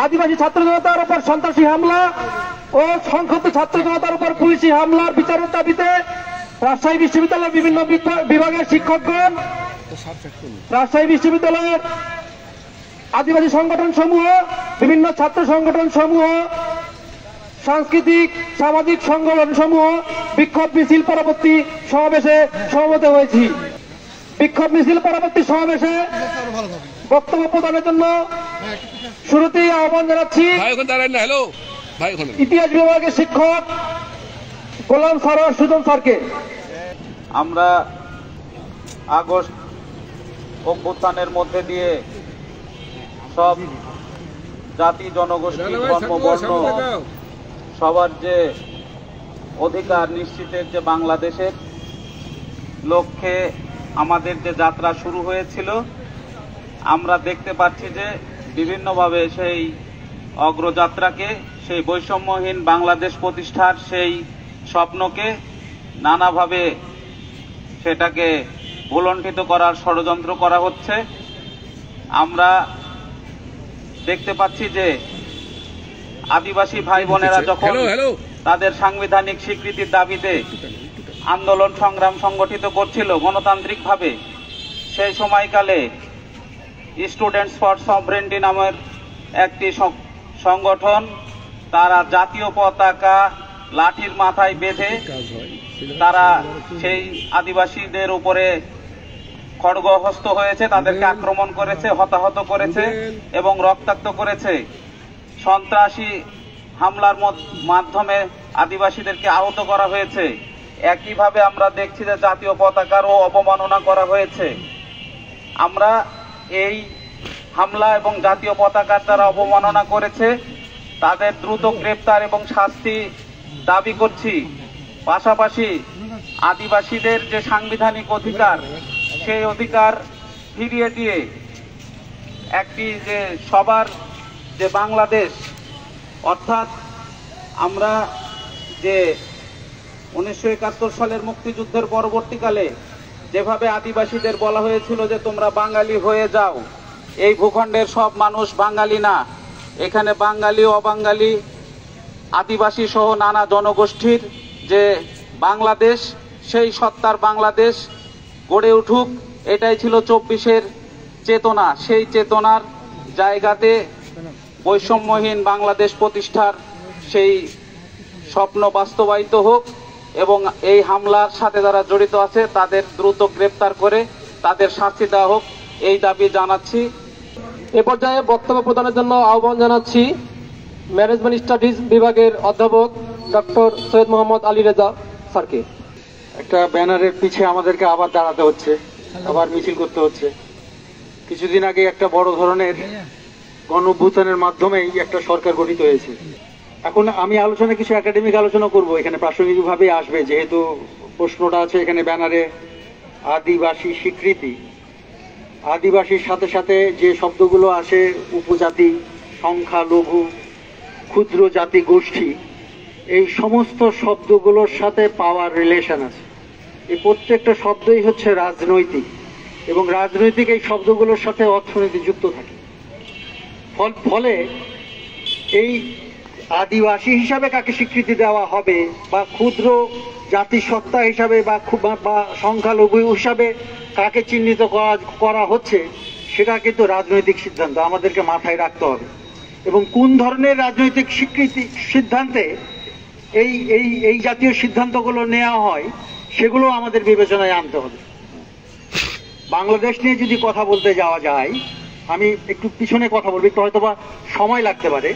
আদিবাসী ছাত্র জনতার উপর সন্ত্রাসী হামলা ও সংক্ষুব্ধ ছাত্র জনতার উপর পুলিশি হামলার বিচারের দাবিতে রাজশাহী বিশ্ববিদ্যালয়ের বিভিন্ন বিভাগের শিক্ষকগণ, রাজশাহী বিশ্ববিদ্যালয়ের আদিবাসী সংগঠন সমূহ, বিভিন্ন ছাত্র সংগঠন সমূহ, সাংস্কৃতিক সামাজিক সংগঠন সমূহ বিক্ষোভ মিছিল পরবর্তী সমাবেশে সমবেত হয়েছি। বিক্ষোভ মিছিল পরবর্তী সমাবেশে বক্তব্য প্রদানের জন্য শুরুতেই আহ্বান জানাচ্ছি ইতিহাস বিভাগের শিক্ষক গোলাম সরোয়ার সুজন স্যারকে। আমরা আগস্ট অভ্যুত্থানের মধ্যে দিয়ে সব জাতি জনগোষ্ঠী ধর্ম বর্ণ সবার যে অধিকার নিশ্চিতের যে বাংলাদেশের লক্ষ্যে আমাদের যে যাত্রা শুরু হয়েছিল, আমরা দেখতে পাচ্ছি যে বিভিন্নভাবে সেই অগ্রযাত্রাকে, সেই বৈষম্যহীন বাংলাদেশ প্রতিষ্ঠার সেই স্বপ্নকে নানাভাবে সেটাকে ভুলণ্ঠিত করার ষড়যন্ত্র করা হচ্ছে। আমরা দেখতে পাচ্ছি যে আদিবাসী ভাই বোনেরা যখন তাদের সাংবিধানিক স্বীকৃতির দাবিতে আন্দোলন সংগ্রাম সংগঠিত করছিল গণতান্ত্রিকভাবে, সেই সময়কালে স্টুডেন্টস ফর সভরেন্টি নামের একটি সংগঠন, তারা জাতীয় পতাকা লাঠির মাথায় বেঁধে তারা সেই আদিবাসীদের উপরে খড়গহস্ত হয়েছে, তাদেরকে আক্রমণ করেছে, হতাহত করেছে এবং রক্তাক্ত করেছে। সন্ত্রাসী হামলার মাধ্যমে আদিবাসীদেরকে আহত করা হয়েছে। একইভাবে আমরা দেখছি যে জাতীয় পতাকারও অবমাননা করা হয়েছে। আমরা এই হামলা এবং জাতীয় পতাকার দ্বারা অবমাননা করেছে তাদের দ্রুত গ্রেপ্তার এবং শাস্তি দাবি করছি। পাশাপাশি আদিবাসীদের যে সাংবিধানিক অধিকার, সেই অধিকার ফিরিয়ে দিয়ে একটি যে সবার যে বাংলাদেশ, অর্থাৎ আমরা যে 1971 সালের মুক্তিযুদ্ধের পরবর্তীকালে যেভাবে আদিবাসীদের বলা হয়েছিল যে তোমরা বাঙালি হয়ে যাও, এই ভূখণ্ডের সব মানুষ বাঙালি না, এখানে বাঙালি অবাঙালি আদিবাসী সহ নানা জনগোষ্ঠীর যে বাংলাদেশ, সেই সত্তার বাংলাদেশ গড়ে উঠুক, এটাই ছিল 24-এর চেতনা। সেই চেতনার জায়গাতে বৈষম্যহীন বাংলাদেশ প্রতিষ্ঠার সেই স্বপ্ন বাস্তবায়িত হোক এবং এই হামলার সাথে যারা জড়িত আছে তাদের দ্রুত গ্রেপ্তার করে তাদের শাস্তি দেওয়া হোক, এই দাবি জানাচ্ছি। এ পর্যায়ে বক্তব্য প্রদানের জন্য আহ্বান জানাচ্ছি ম্যানেজমেন্ট স্টাডিজ বিভাগের অধ্যাপক ডক্টর সৈয়দ মোহাম্মদ আলী রেজা স্যারকে। একটা ব্যানারের পিছে আমাদেরকে আবার দাঁড়াতে হচ্ছে, আবার মিছিল করতে হচ্ছে। কিছুদিন আগে একটা বড় ধরনের গণঅভ্যুত্থানের মাধ্যমেই একটা সরকার গঠিত হয়েছে। এখন আমি আলোচনা কিছু একাডেমিক আলোচনা করব, এখানে প্রাসঙ্গিকভাবে আসবে, যেহেতু প্রশ্নটা আছে এখানে ব্যানারে। আদিবাসী স্বীকৃতি, আদিবাসীর সাথে সাথে যে শব্দগুলো আসে, উপজাতি, সংখ্যালঘু, ক্ষুদ্র জাতি গোষ্ঠী, এই সমস্ত শব্দগুলোর সাথে পাওয়ার রিলেশন আছে। এই প্রত্যেকটা শব্দই হচ্ছে রাজনৈতিক এবং রাজনৈতিক এই শব্দগুলোর সাথে অর্থনীতি যুক্ত থাকে। ফলে এই আদিবাসী হিসাবে কাকে স্বীকৃতি দেওয়া হবে বা ক্ষুদ্র জাতিসত্তা হিসাবে বা সংখ্যালঘু হিসাবে কাকে চিহ্নিত করা হচ্ছে, সেটা কিন্তু রাজনৈতিক সিদ্ধান্ত, আমাদেরকে মাথায় রাখতে হবে। এবং কোন ধরনের রাজনৈতিক স্বীকৃতি সিদ্ধান্তে এই এই এই জাতীয় সিদ্ধান্তগুলো নেওয়া হয়, সেগুলো আমাদের বিবেচনায় আনতে হবে। বাংলাদেশ নিয়ে যদি কথা বলতে যাওয়া যায়, আমি একটু পিছনে কথা বলবো, একটু হয়তোবা সময় লাগতে পারে।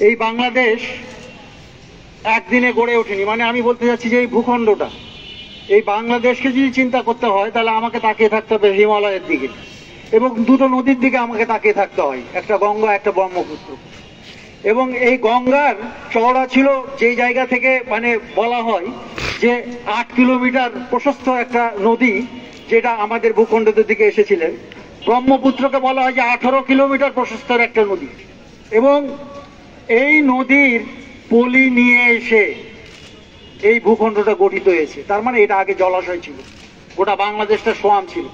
এই বাংলাদেশ একদিনে গড়ে ওঠেনি, মানে আমি বলতে চাচ্ছি যে এই ভূখণ্ডটা, এই বাংলাদেশকে যদি চিন্তা করতে হয় তাহলে আমাকে তাকিয়ে থাকতে হবে হিমালয়ের দিকে এবং দুটো নদীর দিকে আমাকে তাকিয়ে থাকতে হয়, একটা গঙ্গা একটা ব্রহ্মপুত্র। এবং এই গঙ্গার চওড়া ছিল যেই জায়গা থেকে মানে বলা হয় যে 8 কিলোমিটার প্রশস্ত একটা নদী, যেটা আমাদের ভূখণ্ডের দিকে এসেছিলেন। ব্রহ্মপুত্রকে বলা হয় যে 18 কিলোমিটার প্রশস্তের একটা নদী। এবং এই নদীর পলি নিয়ে এসে এই ভূখণ্ডটা গঠিত হয়েছে। তার মানে এটা আগে জলাশয় ছিল, গোটা বাংলাদেশটা সোয়াম ছিল।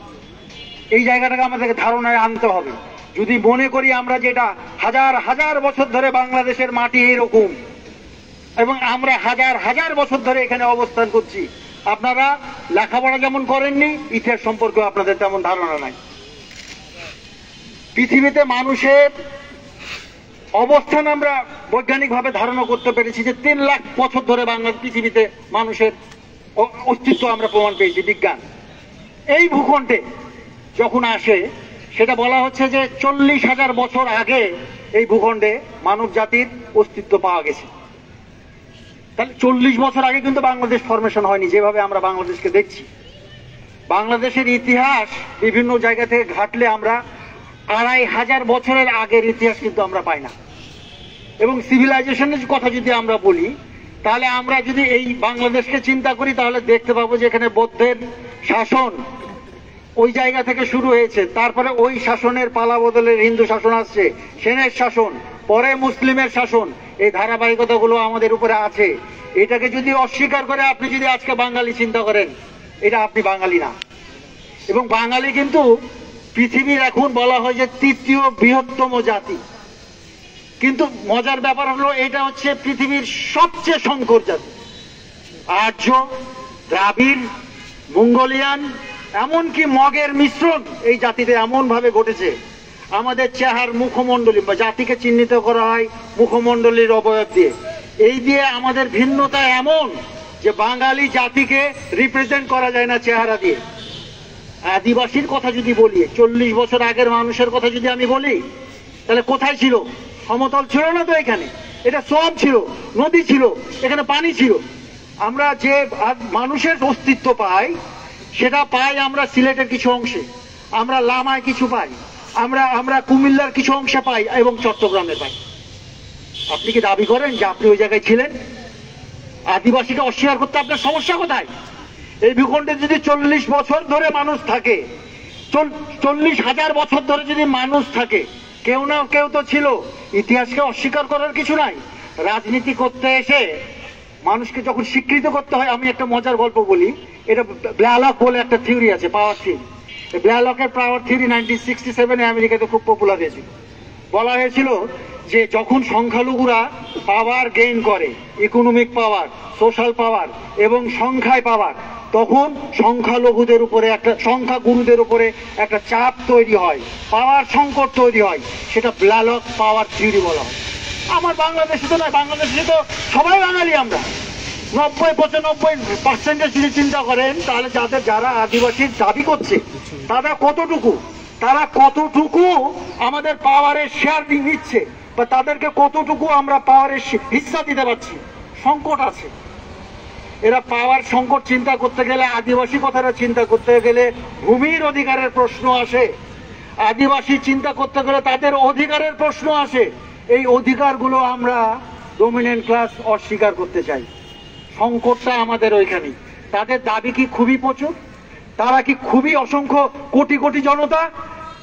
এই জায়গাটাকে আমাদেরকে ধারণায় আনতে হবে। যদি মনে করি আমরা যেটা হাজার হাজার বছর ধরে বাংলাদেশের মাটি এরকম, এবং আমরা হাজার হাজার বছর ধরে এখানে অবস্থান করছি, আপনারা লেখাপড়া যেমন করেননি, ইতিহাস সম্পর্কে আপনাদের তেমন ধারণা নাই। পৃথিবীতে মানুষের অবস্থান আমরা বৈজ্ঞানিকভাবে ধারণা করতে পেরেছি যে 3 লাখ বছর ধরে পৃথিবীতে মানুষের অস্তিত্ব আমরা প্রমাণ পেয়েছি বিজ্ঞান। এই ভূখণ্ডে যখন আসে সেটা বলা হচ্ছে যে 40,000 বছর আগে এই ভূখণ্ডে মানব জাতির অস্তিত্ব পাওয়া গেছে। তাহলে 40 বছর আগে কিন্তু বাংলাদেশ ফরমেশন হয়নি যেভাবে আমরা বাংলাদেশকে দেখছি। বাংলাদেশের ইতিহাস বিভিন্ন জায়গা থেকে ঘাটলে আমরা 2500 বছরের আগের ইতিহাস কিন্তু আমরা পাই না। এবং সিভিলাইজেশনের কথা যদি আমরা বলি, তাহলে আমরা যদি এই বাংলাদেশকে চিন্তা করি তাহলে দেখতে পাবো যে এখানে বৌদ্ধের শাসন ওই জায়গা থেকে শুরু হয়েছে, তারপরে ওই শাসনের পালা বদলের হিন্দু শাসন আসছে, সেনের শাসন, পরে মুসলিমের শাসন। এই ধারাবাহিকতাগুলো আমাদের উপরে আছে। এটাকে যদি অস্বীকার করে আপনি যদি আজকে বাঙালি চিন্তা করেন, এটা আপনি বাঙালি না। এবং বাঙালি কিন্তু পৃথিবীর এখন বলা হয় যে 3য় বৃহত্তম জাতি, কিন্তু মজার ব্যাপার হলো এটা হচ্ছে পৃথিবীর সবচেয়ে সংকর জাতি। আর্য, দ্রাবিড়, মঙ্গোলিয়ান, এমনকি মগের মিশ্রণ এই জাতিতে এমন ভাবে ঘটেছে। আমাদের চেহারা মুখমণ্ডলী বা জাতিকে চিহ্নিত করা হয় মুখমণ্ডলীর অবয়ব দিয়ে। এই দিয়ে আমাদের ভিন্নতা এমন যে বাঙালি জাতিকে রিপ্রেজেন্ট করা যায় না চেহারা দিয়ে। আদিবাসীর কথা যদি বলি, 40 বছর আগের মানুষের কথা যদি আমি বলি, তাহলে কোথায় ছিল? সমতল ছিল না তো, এখানে এটা সব ছিল, নদী ছিল, এখানে পানি ছিল। আমরা যে মানুষের অস্তিত্ব পাই সেটা পাই আমরা সিলেটের কিছু অংশে, আমরা লামায় কিছু পাই, আমরা কুমিল্লার কিছু অংশে পাই এবং চট্টগ্রামে পাই। আপনি কি দাবি করেন যে আপনি ওই জায়গায় ছিলেন? আদিবাসীকে অস্বীকার করতে আপনার সমস্যা কোথায়? এই ভূখণ্ডে যদি 40 বছর ধরে মানুষ থাকে, 40,000 বছর ধরে যদি মানুষ থাকে, কেউ না কেউ তো ছিল। ইতিহাসকে অস্বীকার করার কিছু নাই। রাজনীতি করতে এসে মানুষকে যখন স্বীকৃত করতে হয়, আমি একটা মজার গল্প বলি। এটা ব্ল্যালক বলে একটা থিওরি আছে, পাওয়ার থিওরি। ব্ল্যালকের পাওয়ার থিওরি 1967 আমেরিকাতে খুব পপুলার হয়েছিল। বলা হয়েছিল যে যখন সংখ্যালঘুরা পাওয়ার গেইন করে, ইকোনমিক পাওয়ার, সোশ্যাল পাওয়ার এবং সংখ্যায় পাওয়ার, তখন সংখ্যালঘুদের উপরে সংখ্যাগুরুদের উপরে একটা চাপ তৈরি হয়, পাওয়ার সংকট তৈরি হয়। সেটা ব্ল্যালক পাওয়ার থিওরি বলা হয়। আমার বাংলাদেশে তো নয়, বাংলাদেশে তো সবাই বাঙালি। আমরা 90-95% যদি চিন্তা করেন, তাহলে যারা আদিবাসীর দাবি করছে তারা কতটুকু আমাদের পাওয়ারের শেয়ার নিচ্ছে, বা তাদেরকে কতটুকু আমরা পাওয়ারের হিস্সা দিতে পারছি, সংকট আছে। এরা পাওয়ার সংকট চিন্তা করতে গেলে, আদিবাসী কথাটা চিন্তা করতে গেলে ভূমির অধিকারের প্রশ্ন আসে। আদিবাসী চিন্তা করতে গেলে তাদের অধিকারের প্রশ্ন আসে। এই অধিকারগুলো আমরা ডমিনেন্ট ক্লাস অস্বীকার করতে চাই। সংকটটা আমাদের ওইখানে। তাদের দাবি কি খুবই প্রচুর? তারা কি খুবই অসংখ্য কোটি কোটি জনতা?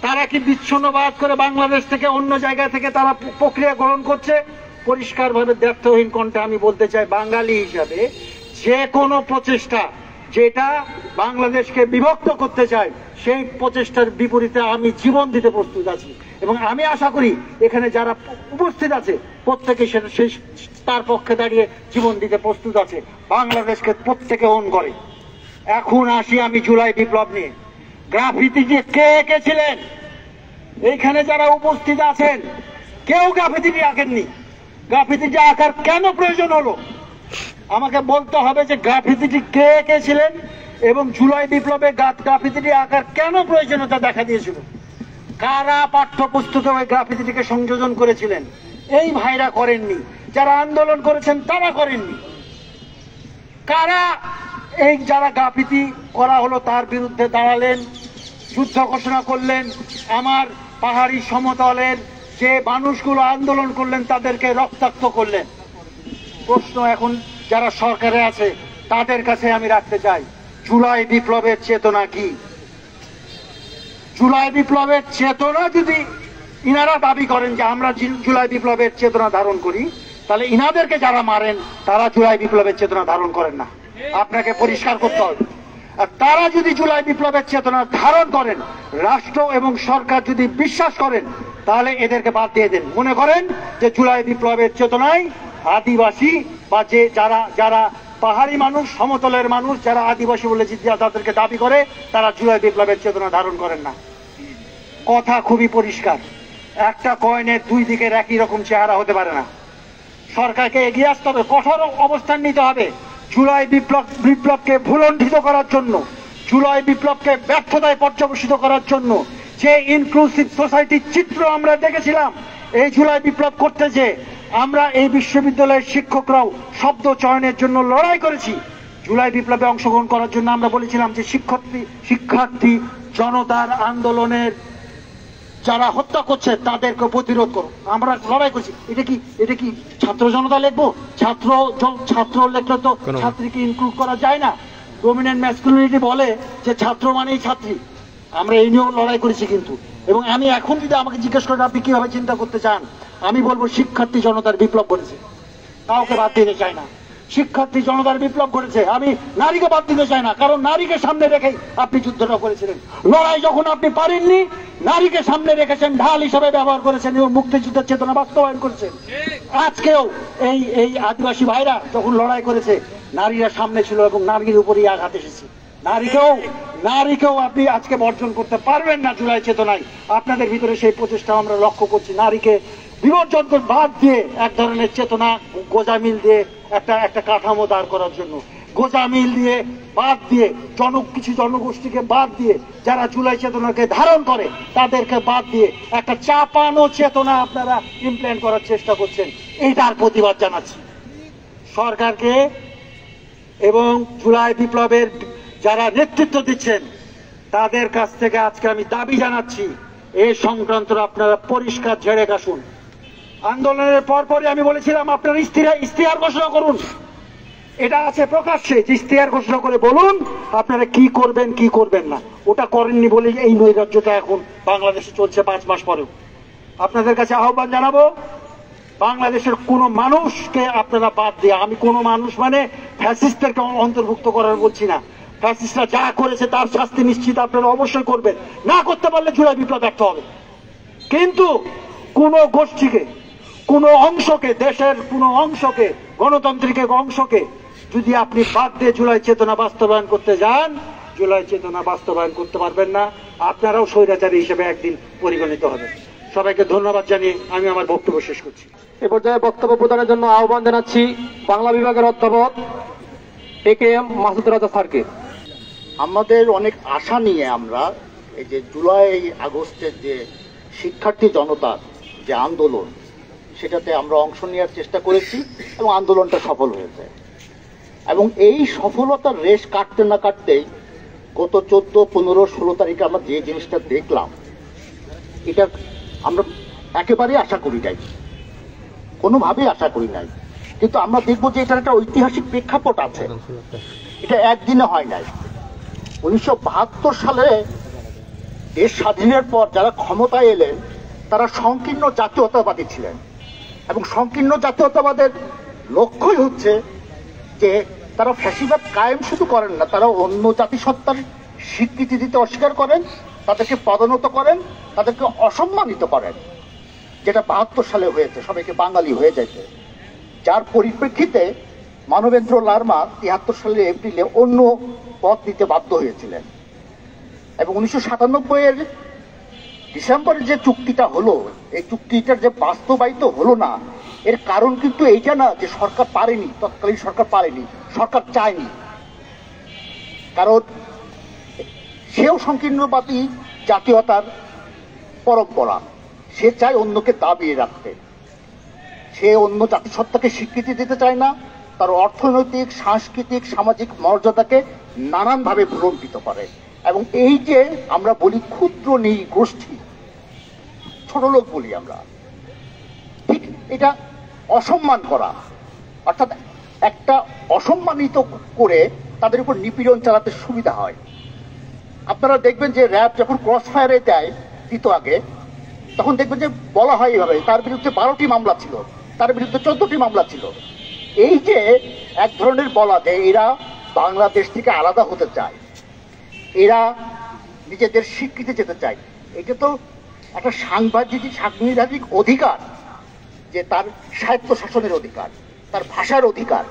তারা কি বিচ্ছিন্নবাদ করে বাংলাদেশ থেকে অন্য জায়গা থেকে তারা প্রক্রিয়া গ্রহণ করছে? পরিষ্কারভাবে দ্ব্যর্থহীন কণ্ঠে আমি বলতে চাই, বাঙালি হিসাবে যে কোনো প্রচেষ্টা যেটা বাংলাদেশকে বিভক্ত করতে চায়, সেই প্রচেষ্টার বিপরীতে আমি জীবন দিতে প্রস্তুত আছি। এবং আমি আশা করি এখানে যারা উপস্থিত আছে প্রত্যেকে তার পক্ষে দাঁড়িয়ে জীবন দিতে প্রস্তুত আছে। বাংলাদেশকে প্রত্যেকে ওন করে। এখন আসি আমি জুলাই বিপ্লব নিয়ে। গ্রাফিতি যে কে এঁকেছিলেন, এইখানে যারা উপস্থিত আছেন কেউ গ্রাফিতিটি আঁকেননি। গ্রাফিতিটি আঁকার কেন প্রয়োজন হলো আমাকে বলতে হবে, যে গ্রাফিতিটি কে এঁকেছিলেন এবং জুলাই বিপ্লবে গ্রাফিতিটি আঁকার কেন প্রয়োজনীয়তা দেখা দিয়েছিল। কারা পাঠ্যপুস্তকে ওই গ্রাফিতিটিকে সংযোজন করেছিলেন? এই ভাইরা করেননি। যারা আন্দোলন করেছেন তারা করেননি। কারা এই যারা গ্রাফিতি করা হলো তার বিরুদ্ধে দাঁড়ালেন, যুদ্ধ ঘোষণা করলেন, আমার পাহাড়ি সমতলের যে মানুষগুলো আন্দোলন করলেন তাদেরকে রক্তাক্ত করলেন? প্রশ্ন এখন যারা সরকারে আছে তাদের কাছে আমি রাখতে চাই, জুলাই বিপ্লবের চেতনা কি? জুলাই বিপ্লবের চেতনা যদি ইনারা দাবি করেন যে আমরা জুলাই বিপ্লবের চেতনা ধারণ করি, তাহলে ইনাদেরকে যারা মারেন তারা জুলাই বিপ্লবের চেতনা ধারণ করেন না। আপনাকে পরিষ্কার করতে হবে। আর তারা যদি জুলাই বিপ্লবের চেতনা ধারণ করেন, রাষ্ট্র এবং সরকার যদি বিশ্বাস করেন, তাহলে এদেরকে বাদ দিয়ে দেন। মনে করেন যে জুলাই বিপ্লবের চেতনায় আদিবাসী বা যে যারা যারা পাহাড়ি মানুষ, সমতলের মানুষ, যারা আদিবাসী বলে তাদেরকে দাবি করে, তারা জুলাই বিপ্লবের চেতনা ধারণ করেন না। কথা খুবই পরিষ্কার, একটা কয়েনের দুই দিকের একই রকম চেহারা হতে পারে না। সরকারকে এগিয়ে আসতে হবে, কঠোর অবস্থান নিতে হবে জুলাই বিপ্লবকে ভুলণ্ঠিত করার জন্য, জুলাই বিপ্লবকে ব্যর্থতায় পর্যবসিত করার জন্য। যে ইনক্লুসিভ সোসাইটির চিত্র আমরা দেখেছিলাম এই জুলাই বিপ্লব করতে, যে আমরা এই বিশ্ববিদ্যালয়ের শিক্ষকরাও শব্দ চয়নের জন্য লড়াই করেছি। জুলাই বিপ্লবে অংশগ্রহণ করার জন্য আমরা বলেছিলাম যে শিক্ষার্থী জনতার আন্দোলনের যারা হত্যা করছে তাদেরকে প্রতিরোধ করো, আমরা লড়াই করছি। এটা কি ছাত্র জনতা লিখবো? ছাত্র লেখলে তো ছাত্রীকে ইনক্লুড করা যায় না। ডমিনেন্ট ম্যাসকুলিনিটি বলে যে ছাত্র মানেই ছাত্রী। আমরা এই নিয়েও লড়াই করেছি কিন্তু। এবং আমি এখন যদি আমাকে জিজ্ঞেস করেন আপনি কিভাবে চিন্তা করতে চান, আমি বলবো শিক্ষার্থী জনতার বিপ্লব করেছে, কাউকে বাদ দিতে চাই না। শিক্ষার্থী জনতার বিপ্লব করেছে, আমি নারীকে বাদ দিতে চাই না, কারণ নারীকে সামনে রেখেই আপনি যুদ্ধটা করেছিলেন। লড়াই যখন আপনি পারেননি, নারীকে সামনে রেখেছেন, ঢাল হিসাবে ব্যবহার করেছেন এবং মুক্তিযুদ্ধের চেতনা বাস্তবায়ন করেছেন। আজকেও এই আদিবাসী ভাইরা যখন লড়াই করেছে, নারীরা সামনে ছিল এবং নারীর উপরই আঘাত এসেছে। নারীকেও আপনি আজকে বর্জন করতে পারবেন না জুলাই চেতনায়। আপনাদের ভিতরে সেই প্রচেষ্টা আমরা লক্ষ্য করছি। নারীকে বিবর্জন করে বাদ দিয়ে এক ধরনের চেতনা গোজামিল দিয়ে একটা কাঠামো দাঁড় করার জন্য, গোজামিল দিয়ে বাদ দিয়ে কিছু জনগোষ্ঠীকে বাদ দিয়ে যারা জুলাই চেতনাকে ধারণ করে তাদেরকে বাদ দিয়ে একটা চাপানো চেতনা আপনারা ইমপ্লিমেন্ট করার চেষ্টা করছেন। এইটার প্রতিবাদ জানাচ্ছি সরকারকে এবং জুলাই বিপ্লবের যারা নেতৃত্ব দিচ্ছেন তাদের কাছ থেকে আজকে আমি দাবি জানাচ্ছি, এই সংক্রান্ত আপনারা পরিষ্কার ঝেড়ে কাশুন। আন্দোলনের পরপরই আমি বলেছিলাম আপনারা ইশতেহার ঘোষণা করুন, এটা আছে প্রকাশ্যে, ইশতেহার ঘোষণা করে বলুন আপনারা কি করবেন কি করবেন না। ওটা করেননি বলে এই নৈরাজ্যটা এখন বাংলাদেশে চলছে 5 মাস পরেও। আপনাদের কাছে আহ্বান জানাবো, বাংলাদেশের কোন মানুষকে আপনারা বাদ দিয়ে, আমি কোন মানুষ মানে ফ্যাসিস্টদেরকে অন্তর্ভুক্ত করার বলছি না, ফ্যাসিস্টরা যা করেছে তার শাস্তি নিশ্চিত আপনারা অবশ্যই করবেন, না করতে পারলে জুলাই বিপ্লব ব্যর্থ হবে। কিন্তু কোন গোষ্ঠীকে, কোন অংশকে, দেশের কোন অংশকে, গণতান্ত্রিক অংশকে যদি আপনি বাদ দিয়ে জুলাই চেতনা বাস্তবায়ন করতে যান, জুলাই চেতনা বাস্তবায়ন করতে পারবেন না, আপনারাও স্বৈরাচারী হিসেবে একদিন পরিগণিত হবেন। সবাইকে ধন্যবাদ জানিয়ে আমি আমার বক্তব্য শেষ করছি। এ পর্যায়ে বক্তব্য প্রদানের জন্য আহ্বান জানাচ্ছি বাংলা বিভাগের অধ্যাপক AKM মাসুদ রাজা স্যারকে। আমাদের অনেক আশা নিয়ে আমরা এই যে জুলাই আগস্টের যে শিক্ষার্থী জনতার যে আন্দোলন, সেটাতে আমরা অংশ নেওয়ার চেষ্টা করেছি এবং আন্দোলনটা সফল হয়েছে। এবং এই সফলতার রেশ কাটতে না কাটতেই গত 14, 15, 16 তারিখে আমরা যে জিনিসটা দেখলাম, এটা আমরা একেবারেই আশা করি নাই, কোনোভাবেই আশা করি নাই। কিন্তু আমরা দেখবো যে এটার একটা ঐতিহাসিক প্রেক্ষাপট আছে, এটা একদিনে হয় নাই। 1972 সালে দেশ স্বাধীনের পর যারা ক্ষমতায় এলেন তারা সংকীর্ণ জাতীয়তাবাদী ছিলেন এবং সংকীর্ণ জাতীয়তাবাদের লক্ষ্যই হচ্ছে যে তারা ফ্যাসিবাদ কায়েম শুধু করেন না, তারা অন্য জাতিসত্তার স্বীকৃতি দিতে অস্বীকার করেন, তাদেরকে পদোন্নত করেন, তাদেরকে অসম্মানিত করেন, যেটা 72 সালে হয়েছে, সবাইকে বাঙালি হয়ে যাইতে। যার পরিপ্রেক্ষিতে মানবেন্দ্র লারমা 73 সালের এপ্রিলে অন্য পথ নিতে বাধ্য হয়েছিলেন। এবং 1997-এর ডিসেম্বরে যে চুক্তিটা হলো, এই চুক্তিটার যে বাস্তবায়িত হলো না, এর কারণ কিন্তু এইটা না যে সরকার পারেনি, তৎকালীন সরকার পারেনি, সরকার চায়নি। কারণ সেও সংকীর্ণবাদী জাতীয়তার পরম্পরা, সে চায় অন্যকে দাবিয়ে রাখতে, সে অন্য জাতিসত্তাকে স্বীকৃতি দিতে চায় না, তার অর্থনৈতিক, সাংস্কৃতিক, সামাজিক মর্যাদাকে নানানভাবে ভুলণ্ঠিত করে। এবং এই যে আমরা বলি ক্ষুদ্র গোষ্ঠী, ছোট লোক বলি আমরা, ঠিক এটা অসম্মান করা, অর্থাৎ একটা অসম্মানিত করে তাদের উপর নিপীড়ন চালাতে সুবিধা হয়। আপনারা দেখবেন যে র্যাব যখন ক্রস ফায়ারে দেয় দিত আগে, তখন দেখবেন যে বলা হয় এইভাবে, তার বিরুদ্ধে 12টি মামলা ছিল, তার বিরুদ্ধে 14টি মামলা ছিল। এই যে এক ধরনের বলা যে এরা বাংলাদেশ থেকে আলাদা হতে চায়, এরা নিজেদের স্বীকৃতি যেতে চায়। এটা তো একটা সাংবিধানিক অধিকার, যে তার স্বায়ত্ত শাসনের অধিকার, তার ভাষার অধিকার।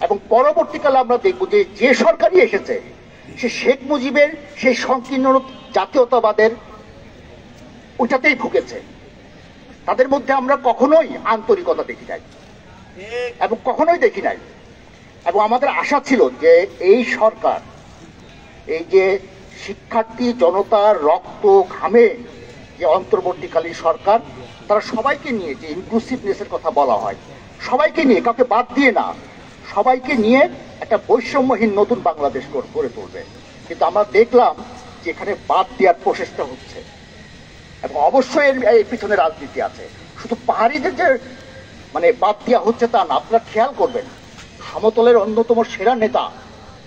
এবং পরবর্তীকালে আমরা দেখব যে যে সরকারই এসেছে সে শেখ মুজিবের সেই সংকীর্ণ জাতীয়তাবাদের ওইটাতেই ভুগেছে। তাদের মধ্যে আমরা কখনোই আন্তরিকতা দেখি নাই এবং কখনোই দেখি নাই। এবং আমাদের আশা ছিল যে এই সরকার, এই যে শিক্ষার্থী জনতার রক্ত ঘামে যে অন্তর্বর্তীকালীন সরকার, তারা সবাইকে নিয়ে, যে ইনক্লুসিভনেসের কথা বলা হয়, সবাইকে নিয়ে, কাউকে বাদ দিয়ে না, সবাইকে নিয়ে একটা বৈষম্যহীন নতুন বাংলাদেশ গড়ে তুলবে। কিন্তু আমরা দেখলাম যে এখানে বাদ দেওয়ার প্রচেষ্টা হচ্ছে এবং অবশ্যই এর পিছনে রাজনীতি আছে। শুধু পাহাড়িদের যে বাদ দেওয়া হচ্ছে তা না, আপনারা খেয়াল করবেন সমতলের অন্যতম সেরা নেতা,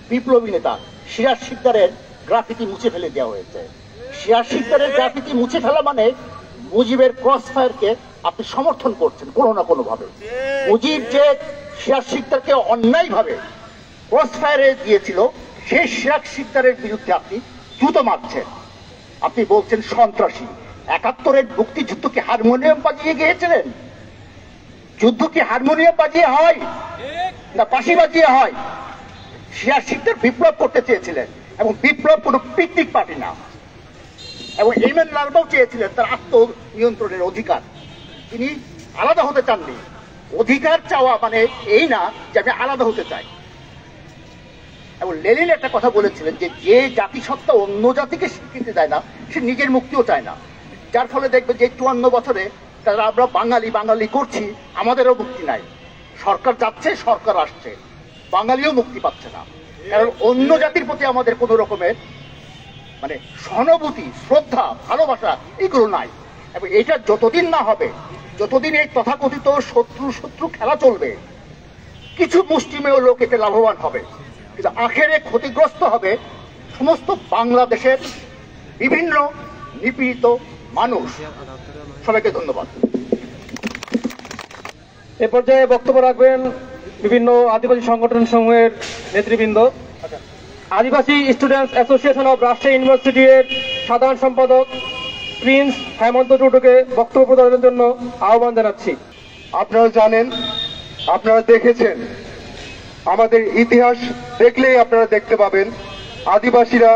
বিপ্লবী নেতা সিরাজ শিকদারের গ্রাফিতি মুছে ফেলে দেওয়া হয়েছে। সিরাজ শিকদারের গ্রাফিতি মুছে ফেলা মানে মুজিবের ক্রস ফায়ারকে আপনি সমর্থন করছেন কোনো না কোনো ভাবে। মুজিব যে সিরাজ শিকদারকে অন্যায়ভাবে ক্রস ফায়ারে দিয়েছিল, সেই সিরাজ শিকদারের বিরুদ্ধে আপনি জুতো মারছেন। আপনি বলছেন সন্ত্রাসী। ৭১-এর মুক্তিযুদ্ধ কি হারমোনিয়াম বাজিয়ে গিয়েছিলেন? যুদ্ধ কি হারমোনিয়াম বাজিয়ে হয় না বাঁশি বাজিয়ে হয়? সিরাজ শিকদার বিপ্লব করতে চেয়েছিলেন এবং বিপ্লব কোনো পিকনিক পার্টি না। এবং এমএন লালবাও চেয়েছিলেন তার আত্মনিয়ন্ত্রণের অধিকার। তিনি আলাদা হতে চাননি। অধিকার চাওয়া মানে এই না যে আমি আলাদা হতে চাই। এবং লেনিন একটা কথা বলেছিলেন যে যে জাতিসত্তা অন্য জাতিকে স্বীকৃতি দেয় না, সে নিজের মুক্তিও চায় না। যার ফলে দেখবে যে ৫৪ বছরে তারা আমরা বাঙালি বাঙালি করছি, আমাদেরও মুক্তি নাই। সরকার যাচ্ছে, সরকার আসছে, বাঙালিও মুক্তি পাচ্ছে না। কারণ অন্য জাতির প্রতি আমাদের কোনো রকমের সহানুভূতি, শ্রদ্ধা, ভালোবাসা এগুলো নাই। এবং এটা যতদিন না হবে, যতদিন এই তথাকথিত শত্রু খেলা চলবে, কিছু মুষ্টিমেয় লোক এতে লাভবান হবে, কিন্তু আখেরে ক্ষতিগ্রস্ত হবে সমস্ত বাংলাদেশের বিভিন্ন নিপীড়িত মানুষ। সবাইকে ধন্যবাদ। এ পর্যায়ে বক্তব্য রাখবেন বিভিন্ন আদিবাসী সংগঠন সমূহের নেতৃবৃন্দ। আদিবাসী students association of Rajshahi university এর সাধারণ সম্পাদক প্রিন্স হেমন্ত টুডুকে বক্তব্য প্রদানের জন্য আহ্বান জানাচ্ছি। আপনারা জানেন, আপনারা দেখেছেন, আমাদের ইতিহাস দেখলেই আপনারা দেখতে পাবেন আদিবাসীরা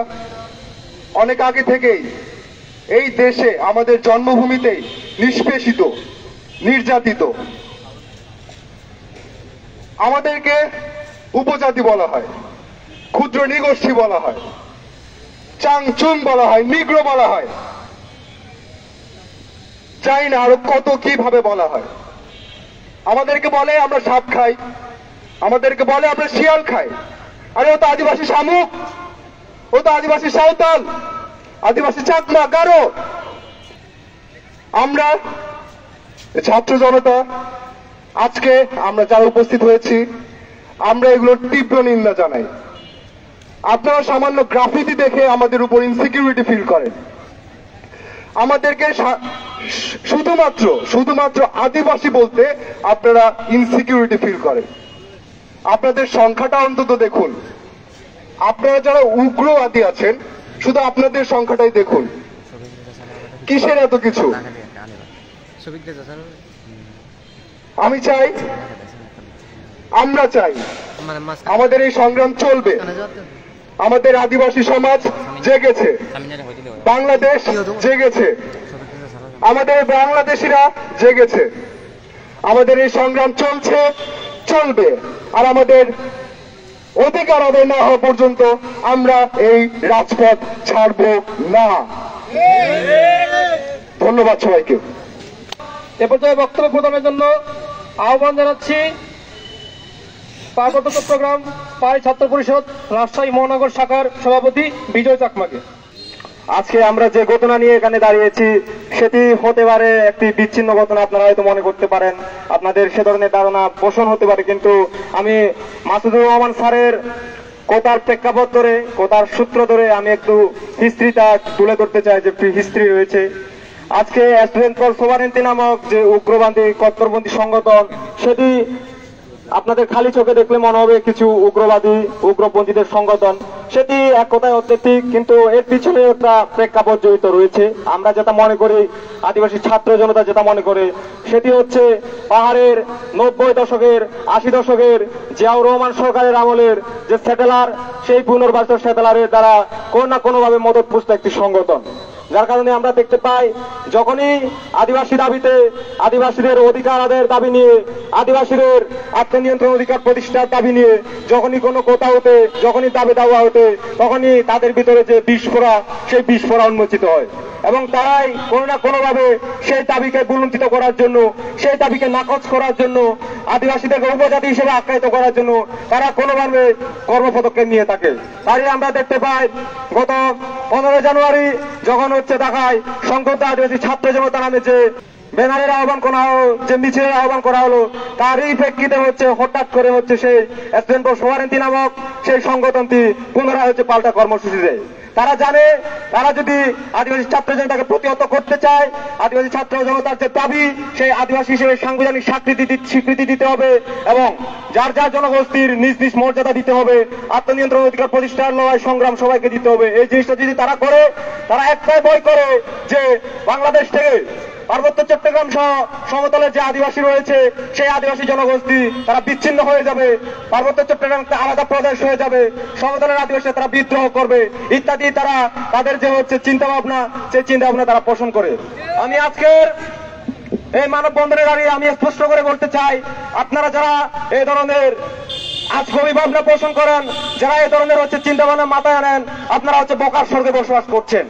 অনেক আগে থেকেই এই দেশে আমাদের জন্মভূমিতেই নিষ্পেষিত, নির্যাতিত। আমাদেরকে উপজাতি বলা হয়, ক্ষুদ্র নৃগোষ্ঠী বলা হয়, চাংচুং বলা হয়, নিগ্রো বলা হয়, চাই না আরো কত কিভাবে বলা হয়। আমাদেরকে বলে আমরা সাপ খাই, আমাদেরকে বলে আমরা শিয়াল খাই। আরে ও তো আদিবাসী শামুক, ও তো আদিবাসী সাঁওতাল, আদিবাসী চাকমা, গারো। আমরা ছাত্র জনতা আজকে আমরা যারা উপস্থিত হয়েছি, আমরা এগুলোর তীব্র নিন্দা জানাই। আপনারা সামান্য গ্রাফিতি দেখে আমাদের উপর ইনসিকিউরিটি ফিল করেন। আমাদেরকে শুধুমাত্র আদিবাসী বলতে আপনারা ইনসিকিউরিটি ফিল করেন। আপনাদের সংখ্যাটা অন্তত দেখুন। আপনারা যারা উগ্রবাদী আছেন, শুধু আপনাদের সংখ্যাটাই দেখুন। কিসের এত কিছু? আমি চাই, আমরা চাই আমাদের এই সংগ্রাম চলবে। আমাদের আদিবাসী সমাজ জেগেছে, বাংলাদেশ জেগেছে, আমাদের বাংলাদেশিরা জেগেছে। আমাদের এই সংগ্রাম চলছে, চলবে। আর আমাদের অধিকার আদায় না হওয়া পর্যন্ত আমরা এই রাজপথ ছাড়ব না। ধন্যবাদ সবাইকে। এ পর্যায়ে বক্তব্য প্রদানের জন্য আহ্বান জানাচ্ছি পার্বত্য চট্টগ্রাম পাই ছাত্র পরিষদ রাজশাহী মহানগর শাখার সভাপতি বিজয় চাকমাকে। আজকে আমরা যে ঘটনা নিয়ে এখানে দাঁড়িয়েছি সেটি হতে পারে একটি বিচ্ছিন্ন ঘটনা, আপনারা হয়তো মনে করতে পারেন, আপনাদের সে ধরনের ধারণা পোষণ হতে পারে। কিন্তু আমি মাসুদুর রহমান স্যারের কথার প্রেক্ষাপট ধরে, কথার সূত্র ধরে আমি একটু হিস্ট্রিটা তুলে ধরতে চাই, যে হিস্ট্রি রয়েছে। আজকে স্টুডেন্ট ফর সোভারেন্টি নামক যে উগ্রবাদী কট্টরপন্থী সংগঠন, সেটি আপনাদের খালি চোখে দেখলে মনে হবে কিছু উগ্রবাদী উগ্রপন্থীদের সংগঠন, সেটি এক কথায় হচ্ছে ঠিক, কিন্তু এর পিছনে একটা প্রেক্ষাপট জড়িত রয়েছে। আমরা যেটা মনে করি, আদিবাসী ছাত্র জনতা যেটা মনে করে, সেটি হচ্ছে পাহাড়ের 90 দশকের 80 দশকের জিয়াউর রহমান সরকারের আমলের যে সেটেলার, সেই পুনর্বাসিত সেটেলারের দ্বারা কোনো না কোনো ভাবে মদতপুষ্ট একটি সংগঠন। যার কারণে আমরা দেখতে পাই, যখনই আদিবাসী দাবিতে, আদিবাসীদের অধিকার আদায়ের দাবি নিয়ে, আদিবাসীদের আত্মনিয়ন্ত্রণ অধিকার প্রতিষ্ঠার দাবি নিয়ে যখনই কোনো কথা হতে, যখনই দাবি দেওয়া হতে, তখনই তাদের ভিতরে যে বিস্ফোরা, সেই বিস্ফোরা উন্মোচিত হয় এবং তারাই কোনো না কোনো ভাবে সেই দাবিকে বুলন্দিত করার জন্য, সেই দাবিকে নাকচ করার জন্য, আদিবাসীদেরকে উপজাতি হিসেবে আখ্যায়িত করার জন্য তারা কোনোভাবে কর্মপদক্ষেপ নিয়ে থাকে। তাই আমরা দেখতে পাই, গত 15 জানুয়ারি যখন হচ্ছে ঢাকায় সংঘবদ্ধ আদিবাসী ছাত্র জনতা নামে যে ব্যানারের আহ্বান করা হলো, যে মিছিলের আহ্বান করা হলো, তারই প্রেক্ষিতে হচ্ছে হঠাৎ করে হচ্ছে সেই স্টুডেন্ট ফর সোভারেন্টি নামক সেই সংগঠনটি পুনরায় হচ্ছে পাল্টা কর্মসূচি দেয়। তারা জানে, তারা যদি আদিবাসী ছাত্র জনতাকে প্রতিহত করতে চায়, আদিবাসী ছাত্র জনতার যে দাবি, সেই আদিবাসী হিসেবে সাংবিধানিক স্বীকৃতি দিতে হবে এবং যার যার জনগোষ্ঠীর নিজ নিজ মর্যাদা দিতে হবে, আত্মনিয়ন্ত্রণ অধিকার প্রতিষ্ঠার লড়াই সংগ্রাম সবাইকে দিতে হবে। এই জিনিসটা যদি তারা করে, তারা একটাই ভয় করে যে বাংলাদেশ থেকে পার্বত্য চট্টগ্রাম সহ সমতলের যে আদিবাসী রয়েছে, সেই আদিবাসী জনগোষ্ঠী তারা বিচ্ছিন্ন হয়ে যাবে, পার্বত্য চট্টগ্রাম একটা আলাদা প্রদেশ হয়ে যাবে, সমতলের আদিবাসী তারা বিদ্রোহ করবে ইত্যাদি, তারা তাদের যে হচ্ছে চিন্তা ভাবনা, সেই চিন্তা ভাবনা তারা পোষণ করে। আমি আজকের এই মানববন্ধনে দাঁড়িয়ে আমি স্পষ্ট করে বলতে চাই, আপনারা যারা এই ধরনের আজগবি ভাবনা পোষণ করেন, যারা এই ধরনের হচ্ছে চিন্তা ভাবনা মাথায় আনেন, আপনারা হচ্ছে বোকার স্বর্গে বসবাস করছেন।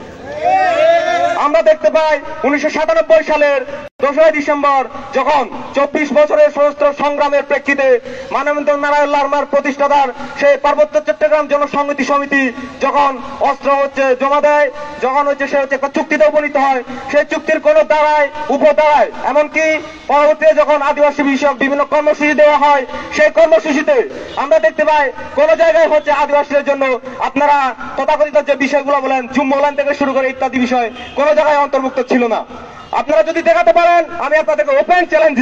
আমরা দেখতে পাই 1997 সালের 2 ডিসেম্বর যখন 24 বছরের সশস্ত্র সংগ্রামের প্রেক্ষিতে মানবেন্দ্র নারায়ণ লারমার প্রতিষ্ঠাতার সেই পার্বত্য চট্টগ্রাম জনসংহতি সমিতি যখন অস্ত্র হচ্ছে জমা দেয়, যখন হচ্ছে সে হচ্ছে একটা চুক্তিতে উপনীত হয়, সেই চুক্তির কোন দাঁড়ায় উপদাঁড়ায়, এমনকি পরবর্তীতে যখন আদিবাসী বিষয়ক বিভিন্ন কর্মসূচি দেওয়া হয়, সেই কর্মসূচিতে আমরা দেখতে পাই কোন জায়গায় হচ্ছে আদিবাসীদের জন্য আপনারা তথাকথিত যে বিষয়গুলো বলেন, জুম্মলান থেকে শুরু করে ইত্যাদি বিষয় কোন জায়গায় অন্তর্ভুক্ত ছিল না। আপনারা যদি দেখাতে পারেন, আমি আপনাদেরকে ওপেন চ্যালেঞ্জ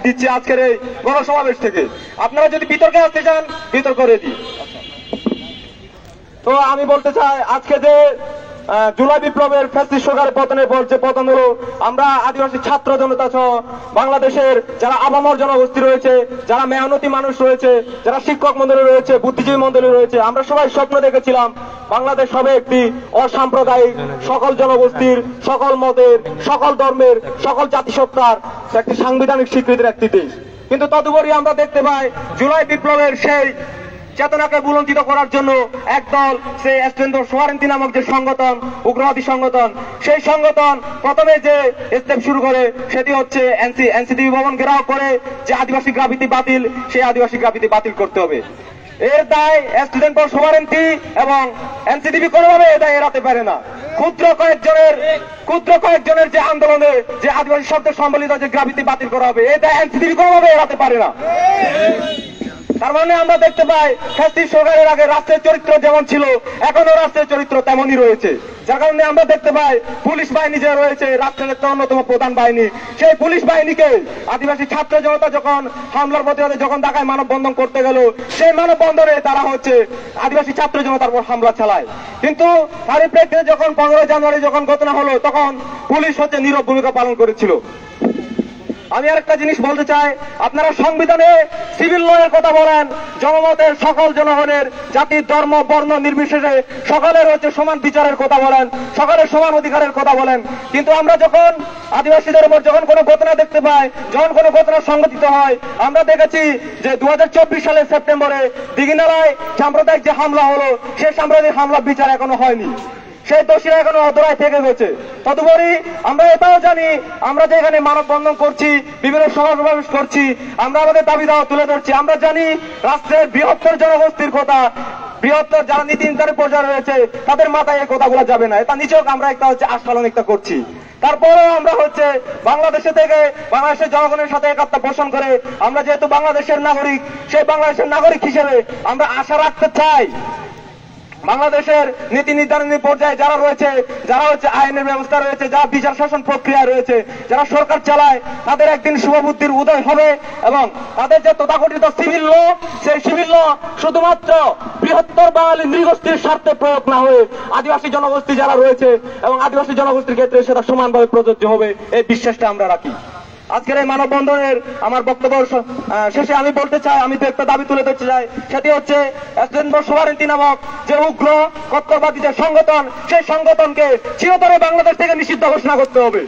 দিচ্ছি আজকের এই গণসমাবেশ থেকে, আপনারা যদি বিতর্কে আসতে চান, বিতর্ক রেডি। তো আমি বলতে চাই, আজকে যে জুলাই বিপ্লবের ফ্যাসিস্ট সরকারের পতনের পর যে পতন হলো, আমরা আদিবাসী ছাত্র জনতা সহ বাংলাদেশের যারা আবামর জনগোষ্ঠী রয়েছে, যারা মেহনতি মানুষ রয়েছে, যারা শিক্ষক মন্ডলী রয়েছে, বুদ্ধিজীবী মন্ডলী রয়েছে, আমরা সবাই স্বপ্ন দেখেছিলাম বাংলাদেশ হবে একটি অসাম্প্রদায়িক, সকল জনগোষ্ঠীর, সকল মতের, সকল ধর্মের, সকল জাতিসত্তার একটি সাংবিধানিক স্বীকৃতির একটি দেশ। কিন্তু তদুপরি আমরা দেখতে পাই, জুলাই বিপ্লবের সেই চেতনাকে বুলন্দিত করার জন্য একদল সেই স্টুডেন্ট ফর সোভারেন্টি নামক যে সংগঠন, উগ্রবাদী সংগঠন, সেই সংগঠন প্রথমে যে স্টেপ শুরু করে সেটি হচ্ছে এনসিটিভি ভবন ঘেরাও করে যে আদিবাসী গ্রাফিতি বাতিল, সেই আদিবাসী গ্রাফিতি বাতিল করতে হবে। এর দায় স্টুডেন্ট ফর সোভারেন্টি এবং এনসিটিভি কোনোভাবে এ দায় এড়াতে পারে না। ক্ষুদ্র কয়েকজনের যে আন্দোলনে যে আদিবাসী শব্দ সম্বলিত যে গ্রাফিতি বাতিল করা হবে, এই দায় এনসিটিভি কোনোভাবে এড়াতে পারে না। তার মানে আমরা দেখতে পাই, ফ্যাসিস্ট সরকারের আগে রাষ্ট্রের চরিত্র যেমন ছিল, এখনো রাষ্ট্রের চরিত্র তেমনই রয়েছে। যার কারণে আমরা দেখতে পাই, পুলিশ বাহিনী যে রয়েছে, রাষ্ট্রের একটা অন্যতম প্রধান বাহিনী, সেই পুলিশ বাহিনীকে আদিবাসী ছাত্র জনতা যখন হামলার প্রতিবাদে যখন ঢাকায় মানববন্ধন করতে গেল, সেই মানববন্ধনে তারা হচ্ছে আদিবাসী ছাত্র জনতার উপর হামলা চালায়। কিন্তু তারই প্রেক্ষিতে যখন 15 জানুয়ারি যখন ঘটনা হলো, তখন পুলিশ হচ্ছে নীরব ভূমিকা পালন করেছিল। আমি আরেকটা জিনিস বলতে চাই, আপনারা সংবিধানে সিভিল লয়ের কথা বলেন, জনমতের সকল জনগণের জাতি ধর্ম বর্ণ নির্বিশেষে সকলের হচ্ছে সমান বিচারের কথা বলেন, সকলের সমান অধিকারের কথা বলেন, কিন্তু আমরা যখন আদিবাসীদের উপর যখন কোনো ঘটনা দেখতে পাই, যখন কোনো ঘটনা সংঘটিত হয়, আমরা দেখেছি যে 2024 সালের সেপ্টেম্বরে দিঘিনালায় সাম্প্রদায়িক যে হামলা হলো, সেই সাম্প্রদায়িক হামলা বিচার এখনো হয়নি, সেই দোষীরা এখনো অধরায় থেকে গেছে। তদুপরি আমরা এটাও জানি, আমরা যে এখানে মানববন্ধন করছি, বিভিন্ন সমাবেশ করছি, আমরা আমাদের দাবি দাওয়া তুলে ধরছি, আমরা জানি রাষ্ট্রের বৃহত্তর জনগোষ্ঠীর কথা, বৃহত্তর যারা নীতি নির্ধারণী পর্যায়ে রয়েছে, তাদের মাথায় এই কথাগুলো যাবে না। এটা নিচেও আমরা একটা হচ্ছে আস্ফালন একটা করছি। তারপরেও আমরা হচ্ছে বাংলাদেশে থেকে বাংলাদেশের জনগণের সাথে একাত্মতা পোষণ করে আমরা যেহেতু বাংলাদেশের নাগরিক, সেই বাংলাদেশের নাগরিক হিসেবে আমরা আশা রাখতে চাই, বাংলাদেশের নীতি নির্ধারণী পর্যায়ে যারা রয়েছে, যারা হচ্ছে আইনের ব্যবস্থা রয়েছে, যারা বিচার শাসন প্রক্রিয়া রয়েছে, যারা সরকার চালায়, তাদের একদিন শুভবুদ্ধির উদয় হবে এবং তাদের যে তথাকথিত সিভিল ল, সেই সিভিল ল শুধুমাত্র বৃহত্তর বাঙালি নৃগোষ্ঠীর স্বার্থে প্রয়োগ না হয়ে আদিবাসী জনগোষ্ঠী যারা রয়েছে এবং আদিবাসী জনগোষ্ঠীর ক্ষেত্রে সেটা সমানভাবে প্রযোজ্য হবে, এই বিশ্বাসটা আমরা রাখি। আজকের এই মানববন্ধনের আমার বক্তব্য শেষে আমি বলতে চাই, আমি তো একটা দাবি তুলে ধরতে চাই, সেটি হচ্ছে স্টুডেন্ট ফর সোভারেন্টি নামক যে উগ্র কট্টরবাদী যে সংগঠন, সেই সংগঠনকে চিরতরে বাংলাদেশ থেকে নিষিদ্ধ ঘোষণা করতে হবে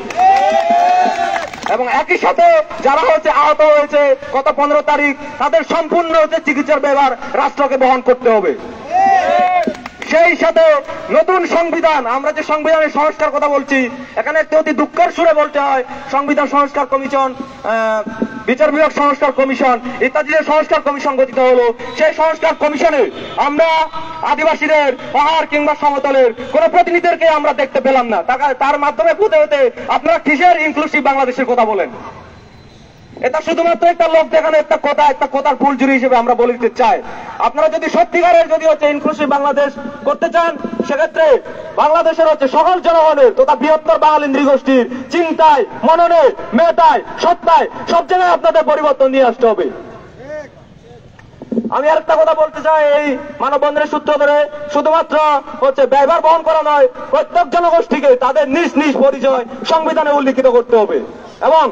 এবং একই সাথে যারা হচ্ছে আহত হয়েছে গত 15 তারিখ, তাদের সম্পূর্ণ হচ্ছে চিকিৎসার ব্যবহার রাষ্ট্রকে বহন করতে হবে। সেই সাথে নতুন সংবিধান, আমরা যে সংবিধানের সংস্কার কথা বলছি, এখানে অতি দুঃখের সুরে বলতে হয় সংবিধান সংস্কার কমিশন, বিচার বিভাগ সংস্কার কমিশন ইত্যাদি যে সংস্কার কমিশন গঠিত হলো, সেই সংস্কার কমিশনে আমরা আদিবাসীদের পাহাড় কিংবা সমতলের কোন প্রতিনিধিদেরকে আমরা দেখতে পেলাম না। তার মাধ্যমে হতে হতে আপনারা কিসের ইনক্লুসিভ বাংলাদেশের কথা বলেন? এটা শুধুমাত্র একটা লোক দেখানো একটা কথার ফুলঝুরি হিসেবে আমরা বলে দিতে চাই। আপনারা যদি সত্যিকারের যদি হচ্ছে ইনক্লুসিভ বাংলাদেশ করতে চান, সেক্ষেত্রে বাংলাদেশের হচ্ছে সকল জনগণের তথা বৃহত্তর বাঙালি নৃগোষ্ঠীর চিন্তায়, মননে, মেধায়, সত্তায় সব জায়গায় আপনাদের পরিবর্তন নিয়ে আসতে হবে। আমি আরেকটা কথা বলতে চাই, এই মানববন্ধনের সূত্র ধরে শুধুমাত্র হচ্ছে ব্যয়ভার বহন করা নয়, প্রত্যেক জনগোষ্ঠীকে তাদের নিজ নিজ পরিচয় সংবিধানে উল্লিখিত করতে হবে এবং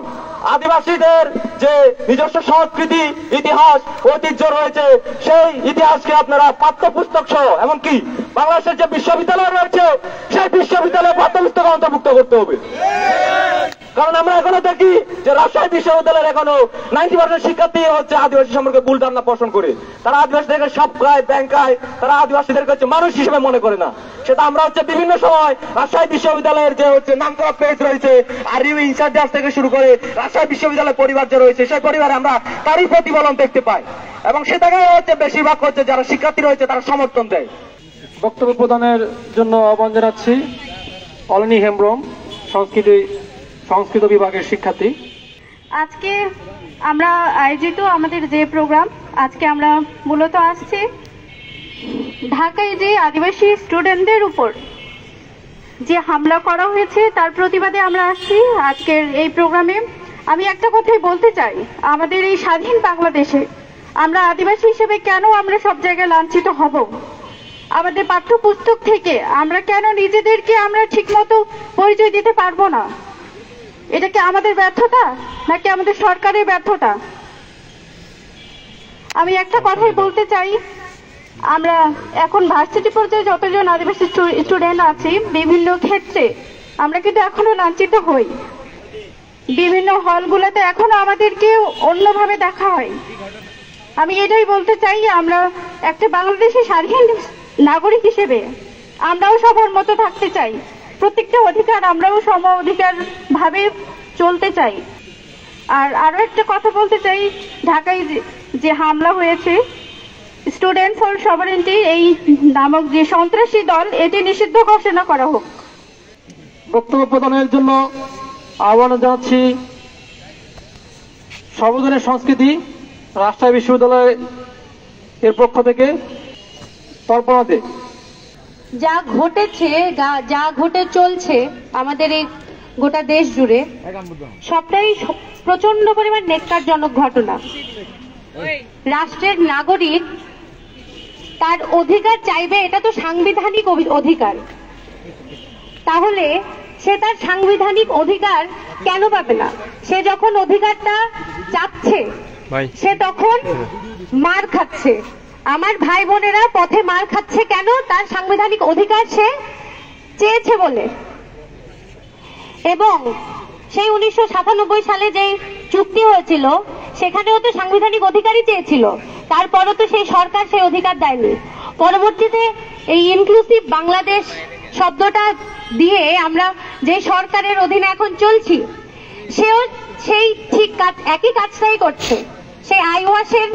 আদিবাসীদের যে নিজস্ব সংস্কৃতি, ইতিহাস, ঐতিহ্য রয়েছে, সেই ইতিহাসকে আপনারা পাঠ্যপুস্তক সহ এমনকি বাংলাদেশের যে বিশ্ববিদ্যালয় রয়েছে, সেই বিশ্ববিদ্যালয়ে পাঠ্যপুস্তকে অন্তর্ভুক্ত করতে হবে। কারণ আমরা এখনো দেখি যে রাজশাহী বিশ্ববিদ্যালয়ের এখনো 90% শিক্ষার্থী হচ্ছে আদিবাসী সম্পর্কে ভুল ধারণা পোষণ করে। তারা আদিবাসীদেরকে সব খায়, ব্যাংকায়, তারা আদিবাসীদেরকে হচ্ছে মানুষ হিসেবে মনে করে না। সেটা আমরা হচ্ছে বিভিন্ন সময় রাজশাহী বিশ্ববিদ্যালয়ের যে হচ্ছে নাম করা পেজ রয়েছে, আর ইনচার্জ থেকে শুরু করে রাজশাহী বিশ্ববিদ্যালয়ের পরিবার যে রয়েছে, সেই পরিবারে আমরা তারই প্রতিফলন দেখতে পাই এবং সেটাকে হচ্ছে বেশিরভাগ হচ্ছে যারা শিক্ষার্থী রয়েছে তারা সমর্থন দেয়। বক্তব্য প্রদানের জন্য আহ্বান জানাচ্ছি অলিনী হেমব্রম, সংস্কৃত বিভাগের শিক্ষার্থী। আজকে আমরা আয়োজিত আমাদের যে প্রোগ্রাম, আজকে আমরা মূলত আসছি ঢাকায় যে আদিবাসী স্টুডেন্টদের উপর যে হামলা করা হয়েছে তার প্রতিবাদে আমরা আসছি আজকের এই প্রোগ্রামে। আমি একটা কথাই বলতে চাই, আমাদের এই স্বাধীন বাংলাদেশে আমরা আদিবাসী হিসেবে কেন আমরা সব জায়গায় লাঞ্ছিত হব? আমাদের পাঠ্যপুস্তক থেকে আমরা কেন নিজেদেরকে আমরা ঠিকমতো পরিচয় দিতে পারবো না? এটা কি আমাদের ব্যর্থতা নাকি আমাদের সরকারের ব্যর্থতা? আমি একটা কথাই বলতে চাই, আমরা এখন ভার্সিটি পর্যায়ে যতজন আদিবাসী স্টুডেন্ট আছি, বিভিন্ন ক্ষেত্রে আমরা কিন্তু এখনো লাঞ্ছিত হই। বিভিন্ন হলগুলোতে এখনো আমাদেরকে অন্যভাবে দেখা হয়। আমি এটাই বলতে চাই, আমরা একটা বাংলাদেশের স্বাধীন নাগরিক হিসেবে আমরাও সবার মতো থাকতে চাই, প্রত্যেকটা অধিকার আমরাও সম অধিকার ভাবে চলতে চাই। আর আরো একটা কথা বলতে চাই, ঢাকায় যে হামলা হয়েছে স্টুডেন্ট ফর সভারেন্টি এই নামক যে সন্ত্রাসী দল, এটি নিষিদ্ধ ঘোষণা করা হোক। বক্তব্য প্রদানের জন্য আহ্বান জানাচ্ছি সর্বজনীন সংস্কৃতি রাজশাহী বিশ্ববিদ্যালয় এর পক্ষ থেকে তর্পণাতে। যা ঘটেছে, যা ঘটে চলছে আমাদের এই গোটা দেশ জুড়ে, সবটাই প্রচন্ড পরিমাণ নেক্কারজনক ঘটনা। রাষ্ট্রের নাগরিক তার অধিকার চাইবে, এটা তো সাংবিধানিক অধিকার, তাহলে সে তার সাংবিধানিক অধিকার কেন পাবে না? সে যখন অধিকারটা চাচ্ছে সে তখন মার খাচ্ছে। আমার ভাই বোনেরা পথে মার খাচ্ছে কেন? তার সাংবিধানিক অধিকার সে চেয়েছে বলে। এবং সেই 1997 সালে যে চুক্তি হয়েছিল সেখানেও তো সাংবিধানিক অধিকারই চেয়েছিল, তারপরও তো সেই সরকার সেই অধিকার দেয়নি। পরবর্তীতে এই ইনক্লুসিভ বাংলাদেশ শব্দটা দিয়ে আমরা যে সরকারের অধীনে এখন চলছি, সেও সেই ঠিক একই কাজটাই করছে। সেই আইওয়াসের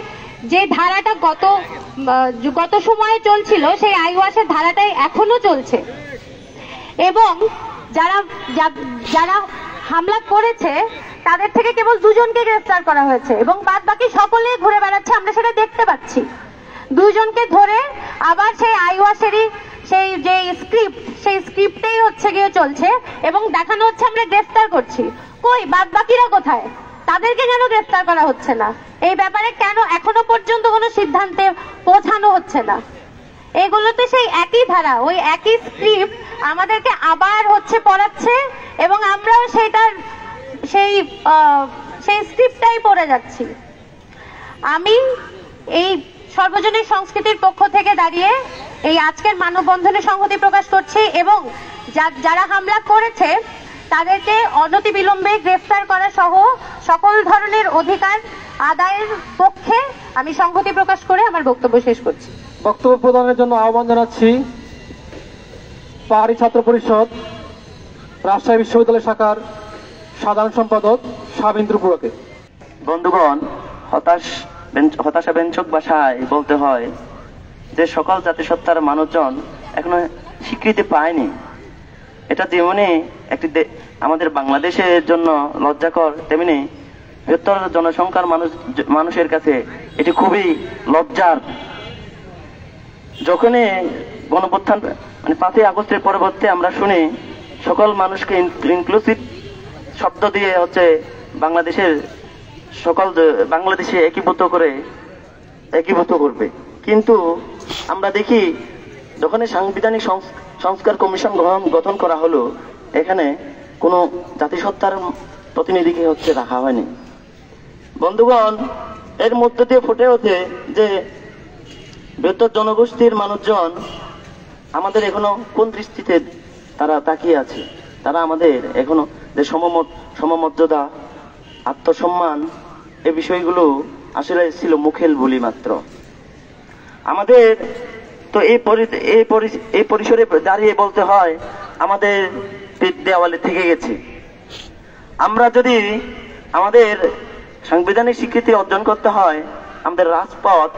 যে ধারাটা গত সময়ে চলছিল, সেই আইওয়াসের ধারাটাই এখনো চলছে। এবং যারা হামলা করেছে তাদের থেকে কেবল 2 জনকে গ্রেফতার করা হয়েছে এবং বাদ বাকি সকলে ঘুরে বেড়াচ্ছে, আমরা সেটা দেখতে পাচ্ছি। দুইজনকে ধরে আবার সেই আইওয়াসেরই সেই যে স্ক্রিপ্ট, সেই স্ক্রিপ্টেই হচ্ছে গিয়ে চলছে এবং দেখানো হচ্ছে আমরা গ্রেফতার করছি। কই বাদ বাকিরা কোথায়? তাদেরকে কেন গ্রেফতার করা হচ্ছে না? এই ব্যাপারে কেন এখনো পর্যন্ত কোনো সিদ্ধান্তে পৌঁছানো হচ্ছে না? এগুলোতে সেই একই ধারা, ওই একই স্ক্রিপ্ট আমাদেরকে আবার হচ্ছে পড়াচ্ছে এবং আমরাও সেটার সেই স্ক্রিপ্টটাই পড়ে যাচ্ছি। আমি এই সর্বজনীন সংস্কৃতির পক্ষ থেকে দাঁড়িয়ে এই আজকের মানববন্ধনে সংহতি প্রকাশ করছি এবং যারা হামলা করেছে তাদেরকে অনতিবিলম্বে গ্রেফতার করা সহ সকল ধরনের অধিকার আদায়ের পক্ষে আমি সংহতি প্রকাশ করে আমার বক্তব্য শেষ করছি। বক্তব্য প্রদানের জন্য আহ্বান জানাচ্ছি পাহাড়ি ছাত্র পরিষদ রাজশাহী বিশ্ববিদ্যালয় শাখার সাধারণ সম্পাদক শাবিন্দ্র পুরকে। বন্ধুগণ, হতাশাব্যঞ্জক ভাষায় বলতে হয় যে সকল জাতিসত্তার মানুষজন এখনো স্বীকৃতি পায়নি। এটা যেমনি একটি আমাদের বাংলাদেশের জন্য লজ্জাকর, তেমনি বৃহত্তর জনসংখ্যার মানুষের কাছে এটি খুবই লজ্জার। যখনই গণঅভ্যুত্থান মানে 5ই আগস্টের পরবর্তী আমরা শুনি সকল মানুষকে ইনক্লুসিভ শব্দ দিয়ে হচ্ছে বাংলাদেশে একীভূত করবে, কিন্তু আমরা দেখি যখন সাংবিধানিক সংস্কার কমিশন গঠন করা হলো, এখানে কোনো জাতিসত্তার প্রতিনিধিকে হচ্ছে রাখা হয়নি। বন্ধুগণ, এর মধ্য দিয়ে ফুটে ওঠে যে বৃহত্তর জনগোষ্ঠীর মানুষজন আমাদের এখনো কোন দৃষ্টিতে তারা তাকিয়ে আছে। তারা আমাদের এখনো যে সমমর্যাদা, আত্মসম্মান, এই বিষয়গুলো আসলে ছিল মুখের বুলি মাত্র। আমাদের তো এই পরিসরে দাঁড়িয়ে বলতে হয় আমাদের পিঠ দেওয়ালে থেকে গেছে। আমরা যদি আমাদের সাংবিধানিক স্বীকৃতি অর্জন করতে হয়, আমাদের রাজপথ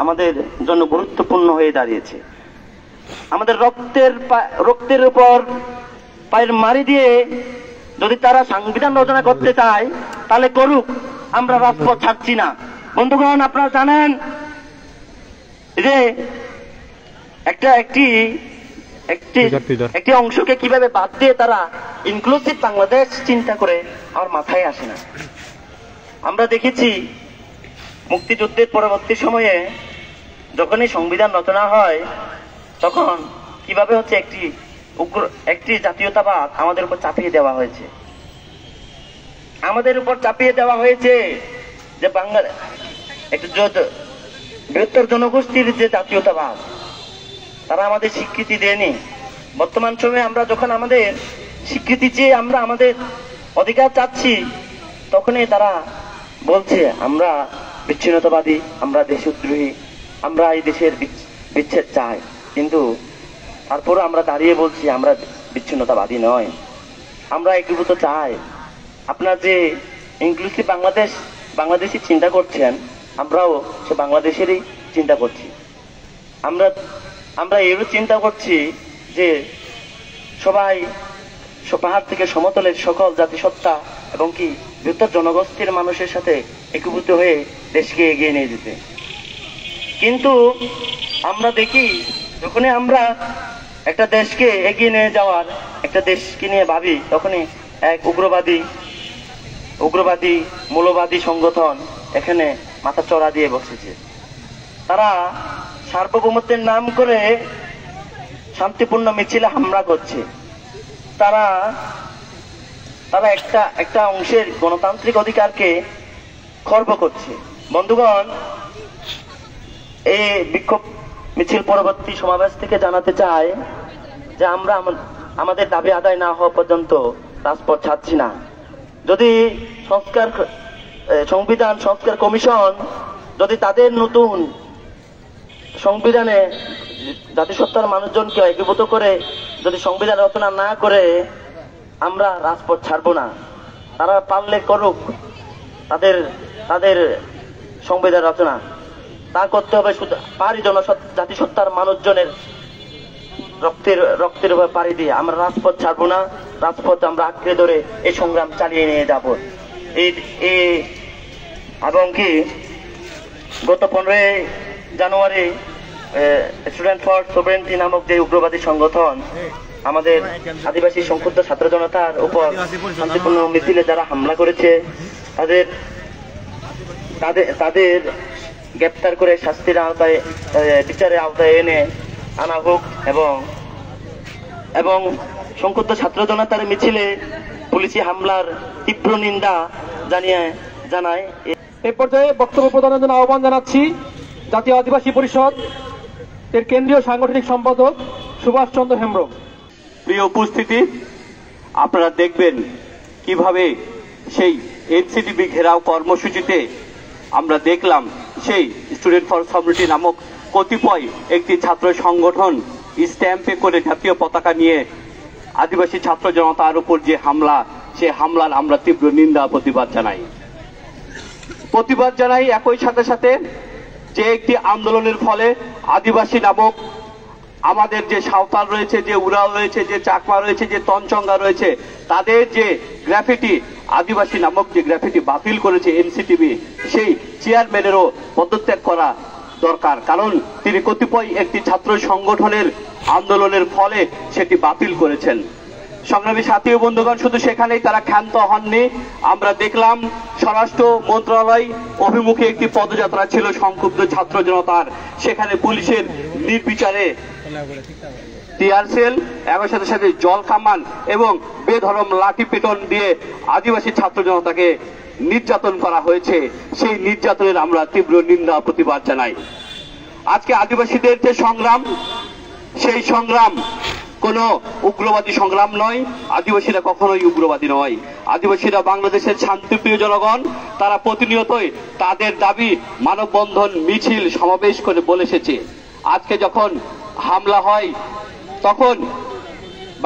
আমাদের জন্য গুরুত্বপূর্ণ হয়ে দাঁড়িয়েছে। আমাদের রক্তের উপর পায়ের মারি দিয়ে যদি তারা সংবিধান রচনা করতে চায় তাহলে করুক, আমরা রাজপথ ছাড়ছি না। বন্ধুগণ, আপনারা জানেন যে একটি অংশকে কিভাবে বাদ দিয়ে তারা ইনক্লুসিভ বাংলাদেশ চিন্তা করে আমার মাথায় আসে না। আমরা দেখেছি মুক্তিযুদ্ধের পরবর্তী সময়ে যখনই সংবিধান রচনা হয় তখন কিভাবে হচ্ছে একটি জাতীয়তাবাদ আমাদের উপর চাপিয়ে দেওয়া হয়েছে। যে বাংলার একটি বৃহত্তর জনগোষ্ঠীর যে জাতীয়তাবাদ, তারা আমাদের স্বীকৃতি দেয়নি। বর্তমান সময়ে আমরা যখন আমাদের স্বীকৃতি চেয়ে আমরা আমাদের অধিকার চাচ্ছি, তখনই তারা বলছে আমরা বিচ্ছিন্নতাবাদী, আমরা দেশদ্রোহী, আমরা এই দেশের বিচ্ছেদ চাই। কিন্তু তারপরে আমরা দাঁড়িয়ে বলছি আমরা বিচ্ছিন্নতাবাদী নয়, আমরা একীভূত চাই। আপনার যে ইনক্লুসিভ বাংলাদেশি চিন্তা করছেন, আমরাও সে বাংলাদেশেরই চিন্তা করছি। আমরা এরও চিন্তা করছি যে সবাই পাহাড় থেকে সমতলের সকল জাতিসত্তা এবং কি বৃহত্তর জনগোষ্ঠীর মানুষের সাথে একীভূত হয়ে দেশকে এগিয়ে নিয়ে যেতে। কিন্তু আমরা দেখি যখনই আমরা একটা দেশকে এগিয়ে নিয়ে যাওয়ার, একটা দেশকে নিয়ে ভাবি, তখনই এক উগ্রবাদী মৌলবাদী সংগঠন এখানে মাথা চড়া দিয়ে বসেছে। তারা সার্বভৌমত্বের নাম করে শান্তিপূর্ণ মিছিলে হামলা করছে। তারা একটা অংশের গণতান্ত্রিক অধিকারকে খর্ব করছে। বন্ধুগণ, এই বিক্ষোভ মিছিল পরবর্তী সমাবেশ থেকে জানাতে চাই যে আমরা আমাদের দাবি আদায় না হওয়া পর্যন্ত রাজপথ ছাড়ছি না। যদি সংবিধান সংস্কার কমিশন যদি তাদের নতুন সংবিধানে জাতিসত্তার মানুষজনকে একীভূত করে যদি সংবিধান রচনা না করে, আমরা রাজপথ ছাড়বো না। তারা পারলে করুক তাদের সংবিধান রচনা, তা করতে হবে শুধু পাহাড়ি জাতিসত্তার মানুষজনের রক্তের উপর পাড়ি দিয়ে। আমরা রাজপথ ছাড়বো না, রাজপথ আমরা আঁকড়ে ধরে এই সংগ্রাম চালিয়ে নিয়ে যাব। এবং কি গত 15 জানুয়ারি স্টুডেন্ট ফর সোভরেনিটি নামক যে উগ্রবাদী সংগঠন আমাদের আদিবাসী সংক্ষুব্ধ ছাত্র জনতার উপর শান্তিপূর্ণ মিছিলে যারা হামলা করেছে তাদের গ্রেপ্তার করে শাস্তির আওতায় বিচারের আওতায় এনে আনা হোক এবং সংক্ষুব্ধ ছাত্র জনতার মিছিলে পুলিশি হামলার তীব্র নিন্দা জানায়। এই পর্যায়ে বক্তব্য প্রদানের জন্য আহ্বান জানাচ্ছি জাতীয় আদিবাসী পরিষদ এর কেন্দ্রীয় সাংগঠনিক সম্পাদক সুভাষ চন্দ্র হেমব্রম। প্রিয় উপস্থিতি, আপনারা দেখবেন কিভাবে সেই এনসিটিবি ঘেরাও কর্মসূচিতে আমরা দেখলাম সেই স্টুডেন্ট ফর সভরেনিটি নামক কতিপয় একটি ছাত্র সংগঠন স্ট্যাম্পে করে জাতীয় পতাকা নিয়ে আদিবাসী ছাত্র জনতার উপর যে হামলা, সে হামলার আমরা তীব্র নিন্দা প্রতিবাদ জানাই। একই সাথে সাথে যে একটি আন্দোলনের ফলে আদিবাসী নামক আমাদের যে সাঁওতাল রয়েছে, যে উরাও রয়েছে, যে চাকমা রয়েছে, যে তঞ্চঙ্গা রয়েছে, তাদের যে গ্রাফিটি আদিবাসী নামক যে গ্রাফিটি বাতিল করেছে এনসিটিবি, সেই চেয়ারম্যানেরও পদত্যাগ করা দরকার। কারণ তিনি কতিপয় একটি ছাত্র সংগঠনের আন্দোলনের ফলে সেটি বাতিল করেছেন। সংগ্রামী সাথী ও বন্ধুগণ, শুধু সেখানেই তারা ক্ষান্ত হননি। আমরা দেখলাম স্বরাষ্ট্র মন্ত্রণালয় অভিমুখে একটি পদযাত্রা ছিল সংক্ষুব্ধ ছাত্র জনতার, সেখানে পুলিশের নির্বিচারে টিয়ার সেল, একই সাথে সাথে জল কামান এবং বেধরম লাঠি পেটন দিয়ে আদিবাসী ছাত্র জনতাকে নির্যাতন করা হয়েছে। সেই নির্যাতনের আমরা তীব্র নিন্দা প্রতিবাদ জানাই। আজকে আদিবাসীদের যে সংগ্রাম, সেই সংগ্রাম কোন উগ্রবাদী সংগ্রাম নয়। আদিবাসীরা কখনোই উগ্রবাদী নয়। আদিবাসীরা বাংলাদেশের শান্তিপ্রিয় জনগণ। তারা প্রতিনিয়তই তাদের দাবি মানববন্ধন, মিছিল, সমাবেশ করে বলে এসেছে। আজকে যখন হামলা হয় তখন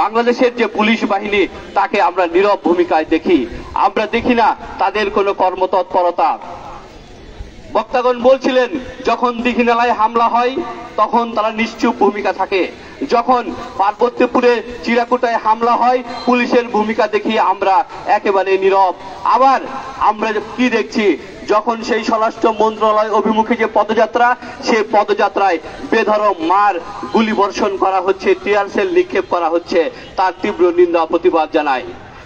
বাংলাদেশের যে পুলিশ বাহিনী, তাকে আমরা নীরব ভূমিকায় দেখি। আমরা দেখি না তাদের কোনো কর্মতৎপরতা। বক্তাগণ বলছিলেন, যখন দীঘিনালায় হামলা হয় তখন তারা নিশ্চুপ ভূমিকা থাকে। যখন পার্বতীপুরে চিরাকুটায় হামলা হয়, পুলিশের ভূমিকা দেখি আমরা একেবারে নীরব। আবার আমরা কি দেখছি, যখন সেই স্বরাষ্ট্র মন্ত্রণালয় অভিমুখে যে পদযাত্রা, সেই পদযাত্রায় বেধরম মার, গুলি বর্ষণ করা হচ্ছে, টিয়ার সেল নিক্ষেপ করা হচ্ছে, তার তীব্র নিন্দা প্রতিবাদ জানায়।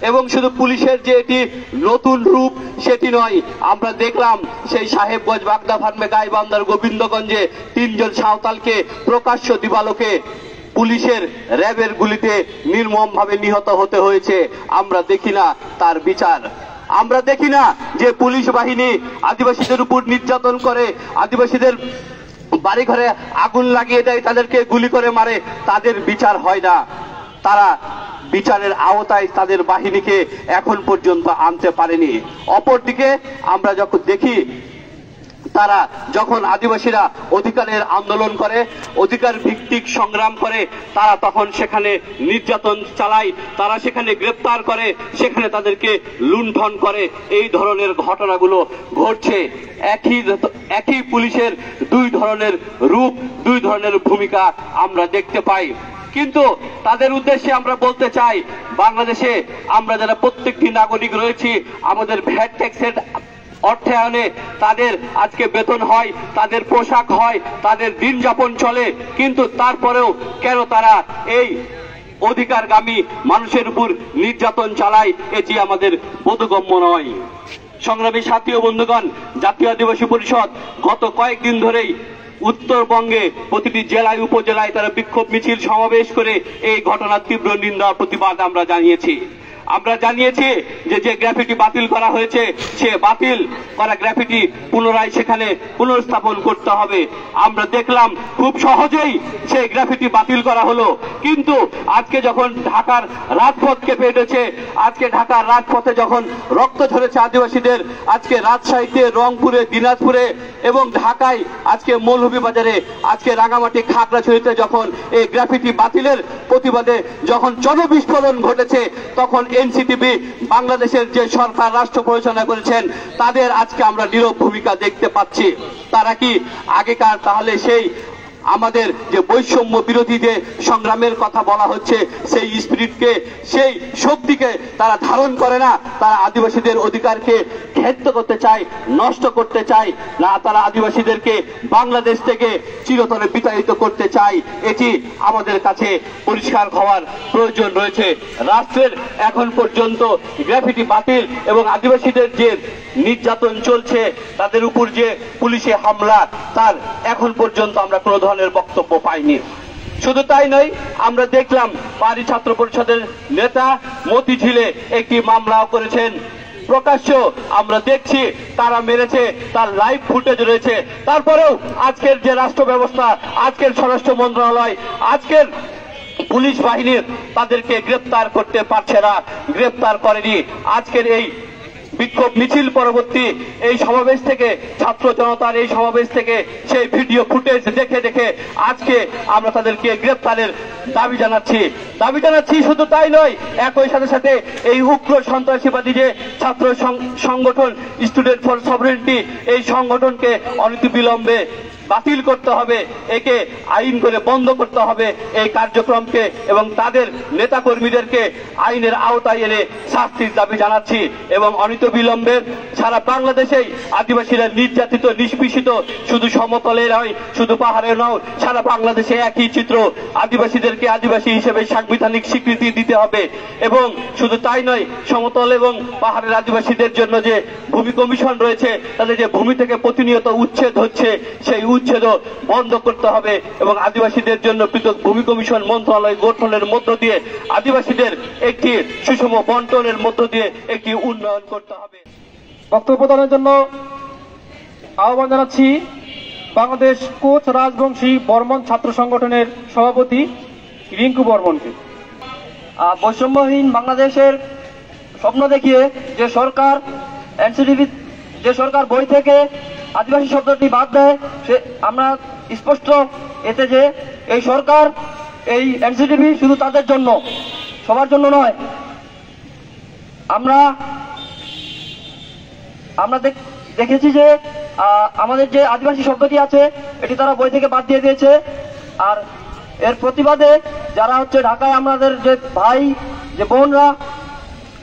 এবং শুধু পুলিশের যে এটি নতুন রূপ সেটি নয়, আমরা দেখলাম সেই সাহেবগঞ্জ, বাগদা ফার্মে, গাইবান্ধার গোবিন্দগঞ্জে 3 জন সাঁওতালকে প্রকাশ্য দিবালোকে পুলিশের র্যাবের গুলিতে নির্মমভাবে নিহত হতে হয়েছে। আমরা দেখি না তার বিচার। আমরা দেখি না যে পুলিশ বাহিনী আদিবাসীদের উপর নির্যাতন করে, আদিবাসীদের বাড়িঘরে আগুন লাগিয়ে দেয়, তাদেরকে গুলি করে মারে, তাদের বিচার হয় না। তারা বিচারের আওতায় তাদের বাহিনীকে এখন পর্যন্ত আনতে পারেনি। অপরদিকে আমরা যখন দেখি, তারা যখন আদিবাসীরা অধিকারের আন্দোলন করে, অধিকার ভিত্তিক সংগ্রাম করে, তারা তখন সেখানে নির্যাতন চালায়, তারা সেখানে গ্রেপ্তার করে, সেখানে তাদেরকে লুণ্ঠন করে। এই ধরনের ঘটনাগুলো ঘটছে। একই পুলিশের 2 ধরনের রূপ, 2 ধরনের ভূমিকা আমরা দেখতে পাই। কিন্তু তাদের উদ্দেশ্যে আমরা বলতে চাই, বাংলাদেশে আমরা যারা প্রত্যেকটি নাগরিক রয়েছি, আমাদের ভ্যাট ট্যাক্সের অর্থায়নে তাদের আজকে বেতন হয়, তাদের পোশাক হয়, তাদের দিন যাপন চলে। কিন্তু তারপরেও কেন তারা এই অধিকারগামী মানুষের উপর নির্যাতন চালায়, এটি আমাদের বোধগম্য নয়। সংগ্রামী সাথী ও বন্ধুগণ, জাতীয় আদিবাসী পরিষদ গত কয়েকদিন ধরেই উত্তরবঙ্গে প্রতিটি জেলায়, উপজেলায় তারা বিক্ষোভ মিছিল, সমাবেশ করে এই ঘটনার তীব্র নিন্দা প্রতিবাদ আমরা জানিয়েছি। আমরা জানিয়েছি যে গ্রাফিটি বাতিল করা হয়েছে, সে বাতিল করা গ্রাফিটি পুনরায় সেখানে পুনর্স্থাপন করতে হবে। আমরা দেখলাম খুব সহজেই সেই গ্রাফিটি বাতিল করা হলো। কিন্তু আজকে যখন ঢাকার রাজপথ কেঁপে উঠেছে, আজকে ঢাকার রাজপথে যখন রক্ত ঝরেছে আদিবাসীদের, আজকে রাজশাহীতে, রংপুরে, দিনাজপুরে এবং ঢাকায়, আজকে মৌলভীবাজারে, আজকে রাঙামাটি, খাগড়াছড়িতে যখন এই গ্রাফিটি বাতিলের প্রতিবাদে যখন জনবিস্ফোরণ ঘটেছে, তখন এনসিটিবি, বাংলাদেশের যে সরকার রাষ্ট্র পরিচালনা করেছেন, তাদের আজকে আমরা নীরব ভূমিকা দেখতে পাচ্ছি। তারা কি আগেকার তাহলে সেই আমাদের যে বৈষম্য বিরোধী যে সংগ্রামের কথা বলা হচ্ছে, সেই স্পিরিটকে, সেই শক্তিকে তারা ধারণ করে না। তারা আদিবাসীদের অধিকারকে ক্ষেত্র করতে চায়, নষ্ট করতে চায় না। তারা আদিবাসীদেরকে বাংলাদেশ থেকে চিরতরে বিতাড়িত করতে চায়। এটি আমাদের কাছে পরিষ্কার হওয়ার প্রয়োজন রয়েছে। রাষ্ট্রের এখন পর্যন্ত গ্রাফিটি বাতিল এবং আদিবাসীদের যে নির্যাতন চলছে, তাদের উপর যে পুলিশে হামলা, তার এখন পর্যন্ত আমরা কোনো ধরনের বক্তব্য পাইনি। শুধু তাই নয়, আমরা দেখলাম পাহাড়ি ছাত্র পরিষদের নেতা মতিঝিলে একটি মামলাও করেছেন। প্রকাশ্য আমরা দেখছি তারা মেরেছে, তার লাইভ ফুটেজ রয়েছে। তারপরেও আজকের যে রাষ্ট্র ব্যবস্থা, আজকের স্বরাষ্ট্র মন্ত্রণালয়, আজকের পুলিশ বাহিনী তাদেরকে গ্রেপ্তার করতে পারছে না, গ্রেপ্তার করেনি। আজকের এই বিক্ষোভ মিছিল পরবর্তী এই সমাবেশ থেকে, ছাত্র জনতার এই সমাবেশ থেকে সেই ভিডিও ফুটেজ দেখে দেখে আজকে আমরা তাদেরকে গ্রেপ্তারের দাবি জানাচ্ছি। শুধু তাই নয়, একই সাথে সাথে এই উগ্র সন্ত্রাসীবাদী যে ছাত্র সংগঠন স্টুডেন্ট ফর সভরেন্টি, এই সংগঠনকে অনতিবিলম্বে বাতিল করতে হবে, একে আইন করে বন্ধ করতে হবে এই কার্যক্রমকে, এবং তাদের নেতাকর্মীদেরকে আইনের আওতায় এনে শাস্তির দাবি জানাচ্ছি। এবং অনতিবিলম্বে সারা বাংলাদেশেই আদিবাসীরা নির্যাতিত, নিষ্পেষিত, শুধু সমতলে নয়, শুধু পাহাড়ে নয়, সারা বাংলাদেশে একই চিত্র। আদিবাসীদেরকে আদিবাসী হিসেবে সাংবিধানিক স্বীকৃতি দিতে হবে। এবং শুধু তাই নয়, সমতল এবং পাহাড়ের আদিবাসীদের জন্য যে ভূমি কমিশন রয়েছে, তাদের যে ভূমি থেকে প্রতিনিয়ত উচ্ছেদ হচ্ছে, সেই উচ্ছেদ বন্ধ করতে হবে এবং আদিবাসীদের জন্য পৃথক ভূমি কমিশন মন্ত্রণালয় গঠনের মধ্য দিয়ে আদিবাসীদের একটি সুষম বন্টনের মধ্য দিয়ে একটি উন্নয়ন করতে হবে। বক্তব্য প্রদানের জন্য আহ্বান জানাচ্ছি বাংলাদেশ কোচ রাজবংশী বর্মন ছাত্র সংগঠনের সভাপতি রিঙ্কু বর্মনকে। বৈষম্যহীন বাংলাদেশের স্বপ্ন দেখিয়ে যে সরকার এনসিডিবি, যে সরকার বই থেকে আদিবাসী শব্দটি বাদ দেয়, সে আমরা স্পষ্ট এতে যে এই সরকার, এই এনসিডিবি শুধু তাদের জন্য, সবার জন্য নয়। আমরা দেখেছি যে আমাদের যে আদিবাসী শব্দটি আছে, এটি তারা বই থেকে বাদ দিয়ে দিয়েছে। আর এর প্রতিবাদে যারা হচ্ছে ঢাকায় আমাদের যে ভাই, যে বোনরা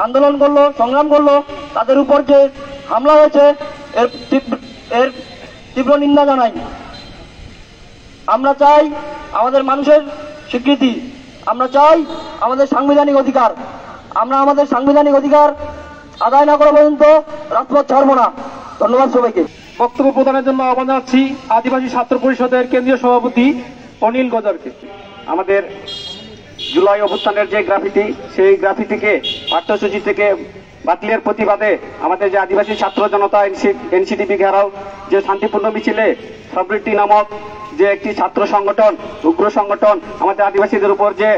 আন্দোলন করলো, সংগ্রাম করলো, তাদের উপর যে হামলা হয়েছে, এর তীব্র নিন্দা জানাই। আমরা চাই আমাদের মানুষের স্বীকৃতি, আমরা চাই আমাদের সাংবিধানিক অধিকার। আমরা আমাদের সাংবিধানিক অধিকার আদায় না করা পর্যন্ত রাজপথ ছাড়বো না। ধন্যবাদ সবাইকে। বক্তব্য প্রদানের জন্য আহ্বান জানাচ্ছি আদিবাসী ছাত্র পরিষদের কেন্দ্রীয় সভাপতি অনিল গজরকে। আমাদের জুলাই অভ্যুত্থানের যে গ্রাফিটি, সেই গ্রাফিটিকে পাঠ্যসূচি থেকে বাতিলের প্রতিবাদে আমাদের যে আদিবাসী ছাত্র জনতা এনসিডিবি ঘেরাও যে শান্তিপূর্ণ মিছিলে সভরেন্টি নামক যে একটি ছাত্র সংগঠন, উগ্র সংগঠন, আমাদের আদিবাসীদের উপর যে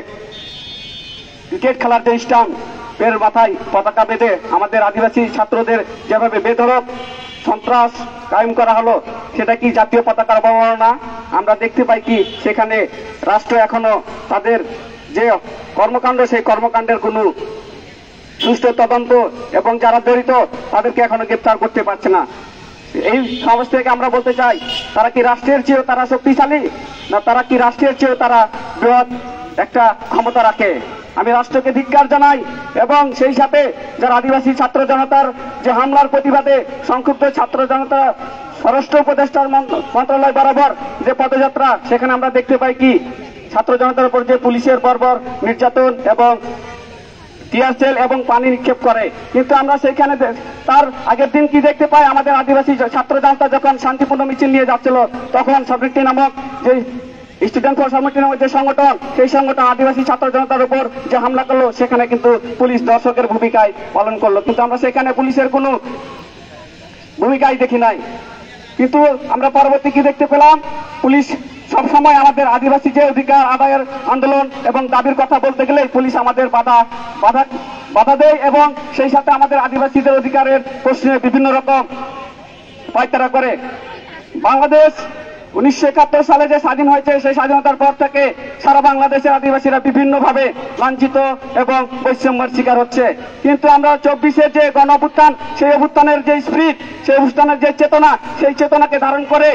ক্রিকেট খেলার যে স্টাম্পের মাথায় পতাকা বেঁধে আমাদের আদিবাসী ছাত্রদের যেভাবে বেধড়ক সন্ত্রাস কায়েম করা হলো, সেটা কি জাতীয় পতাকার অবমাননা? আমরা দেখতে পাই কি সেখানে রাষ্ট্র এখনো তাদের যে কর্মকাণ্ড, সেই কর্মকাণ্ডের কোনো সুষ্ঠু তদন্ত এবং যারা জড়িত তাদেরকে এখনো গ্রেপ্তার করতে পারছে না। এই সমাজ থেকে আমরা বলতে চাই, তারা কি রাষ্ট্রের চেয়েও তারা শক্তিশালী, না তারা কি রাষ্ট্রের চেয়েও তারা বৃহৎ একটা ক্ষমতা রাখে? আমি রাষ্ট্রকে ধিক্কার জানাই এবং সেই সাথে যারা আদিবাসী ছাত্র জনতার যে হামলার প্রতিবাদে সংক্ষুব্ধ ছাত্র জনতা স্বরাষ্ট্র উপদেষ্টার মন্ত্রণালয় বরাবর যে পদযাত্রা, সেখানে আমরা দেখতে পাই কি ছাত্র জনতার উপর যে পুলিশের বর্বর নির্যাতন এবং টিয়ার সেল এবং পানি নিক্ষেপ করে। কিন্তু আমরা সেখানে তার আগের দিন কি দেখতে পাই, আমাদের আদিবাসী ছাত্র জনতা যখন শান্তিপূর্ণ মিছিল নিয়ে যাচ্ছিল, তখন সভরেন্টি নামক যে স্টুডেন্ট ফর সভরেন্টি নামক যে সংগঠন, সেই সংগঠন আদিবাসী ছাত্র জনতার উপর যে হামলা করলো, সেখানে কিন্তু পুলিশ দর্শকের ভূমিকায় পালন করলো। কিন্তু আমরা সেখানে পুলিশের কোনো ভূমিকাই দেখি নাই। কিন্তু আমরা পরবর্তী কি দেখতে পেলাম, পুলিশ সবসময় আমাদের আদিবাসী যে অধিকার আদায়ের আন্দোলন এবং দাবির কথা বলতে গেলে পুলিশ আমাদের বাধা দেয় এবং সেই সাথে আমাদের আদিবাসীদের অধিকারের প্রশ্নে বিভিন্ন রকম পায়তারা করে। বাংলাদেশ 1971 সালে যে স্বাধীন হয়েছে, সেই স্বাধীনতার পর থেকে সারা বাংলাদেশের আদিবাসীরা বিভিন্নভাবে লাঞ্ছিত এবং বৈষম্যের শিকার হচ্ছে। কিন্তু আমরা 24-এর যে গণ অভ্যুত্থান, সেই অভ্যুত্থানের যে স্পিরিট, সেই অভ্যুত্থানের যে চেতনা, সেই চেতনাকে ধারণ করে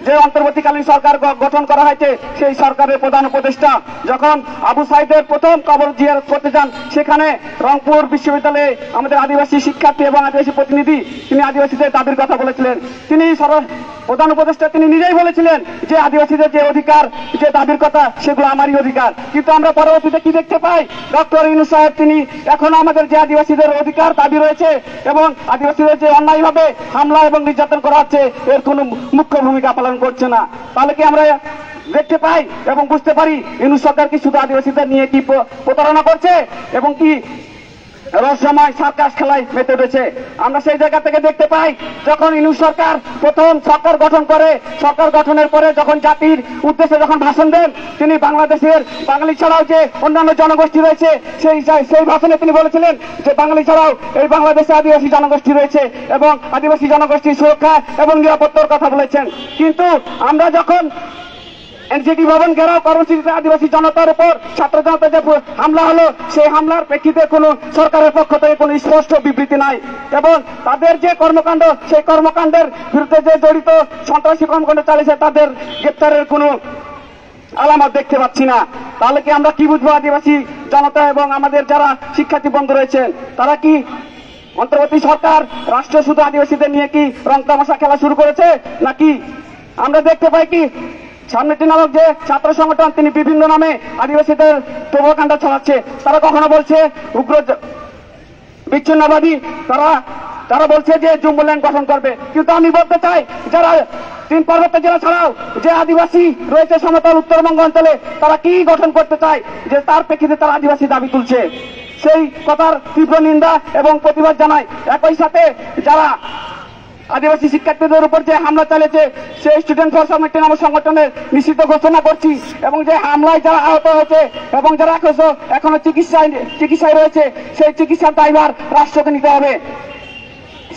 যে অন্তর্বর্তীকালীন সরকার গঠন করা হয়েছে সেই সরকারের প্রধান উপদেষ্টা যখন আবু সাইদের প্রথম কবর জিয়ারত করতে যান, সেখানে রংপুর বিশ্ববিদ্যালয়ে আমাদের আদিবাসী শিক্ষার্থী এবং আদিবাসী প্রতিনিধি তিনি আদিবাসীদের দাবির কথা বলেছিলেন। তিনি প্রধান উপদেষ্টা তিনি নিজেই বলেছিলেন যে আদিবাসীদের যে অধিকার, যে দাবির কথা, সেগুলো আমারই অধিকার। কিন্তু আমরা পরবর্তীতে কি দেখতে পাই, ডক্টর ইউনূস সাহেব তিনি এখন আমাদের যে আদিবাসীদের অধিকার দাবি রয়েছে এবং আদিবাসীদের যে অন্যায়ভাবে হামলা এবং নির্যাতন করা হচ্ছে এর কোনো মুখ্য ভূমিকা পালন করছে না। তাহলে কি আমরা দেখতে পাই এবং বুঝতে পারি ইউনূস সরকার কি শুধু আদিবাসীদের নিয়ে কি প্রতারণা করছে এবং কি রহস্যময় সার্কাস খেলায় মেতে উঠেছে? আমরা সেই জায়গা থেকে দেখতে পাই যখন ইউনূস সরকার প্রথম সরকার গঠন করে, সরকার গঠনের পরে যখন জাতির উদ্দেশ্যে যখন ভাষণ দেন, তিনি বাংলাদেশের বাঙালি ছাড়াও যে অন্যান্য জনগোষ্ঠী রয়েছে সেই ভাষণে তিনি বলেছিলেন যে বাঙালি ছাড়াও এই বাংলাদেশে আদিবাসী জনগোষ্ঠী রয়েছে এবং আদিবাসী জনগোষ্ঠীর সুরক্ষা এবং নিরাপত্তার কথা বলেছেন। কিন্তু আমরা যখন এনসিটি ভবন ঘেরাও কর্মসূচিতে আদিবাসী জনতার উপর ছাত্র জনতা যে হামলা হলো, সেই হামলার প্রেক্ষিতে কোনো সরকারের পক্ষ থেকে কোনো স্পষ্ট বিবৃতি নাই এবং তাদের যে কর্মকাণ্ড, সেই কর্মকাণ্ডের বিরুদ্ধে যে জড়িত সন্ত্রাসী কর্মকাণ্ড চালিয়েছে তাদের গ্রেপ্তারের কোনো আলামত দেখতে পাচ্ছি না। তাহলে কি আমরা কি বুঝবো আদিবাসী জনতা এবং আমাদের যারা শিক্ষার্থী বন্ধু রয়েছেন তারা কি অন্তর্বর্তী সরকার রাষ্ট্র শুধু আদিবাসীদের নিয়ে কি রং তামাশা খেলা শুরু করেছে নাকি? আমরা দেখতে পাই কি সামনেটি নামক যে ছাত্র সংগঠন তিনি বিভিন্ন নামে আদিবাসীদের প্রভাকাণ্ড চালাচ্ছে। তারা কখনো বলছে উগ্র বিচ্ছিন্নবাদী, তারা বলছে যে জুম্বল্যান্ড গঠন করবে। কিন্তু আমি বলতে চাই যারা 3 পার্বত্য জেলা ছাড়াও যে আদিবাসী রয়েছে সমতল উত্তরবঙ্গ অঞ্চলে তারা কি গঠন করতে চায় যে তার প্রেক্ষিতে তারা আদিবাসী দাবি তুলছে, সেই কথার তীব্র নিন্দা এবং প্রতিবাদ জানাই। একই সাথে যারা আদিবাসী শিক্ষার্থীদের উপর যে হামলা চালিয়েছে সেই স্টুডেন্ট ফর সামিট নামক সংগঠনের নিষিদ্ধ ঘোষণা করছি এবং যে হামলায় যারা আহত হয়েছে এবং যারা এখনো চিকিৎসায় রয়েছে সেই চিকিৎসার দায়ভার রাষ্ট্রকে নিতে হবে।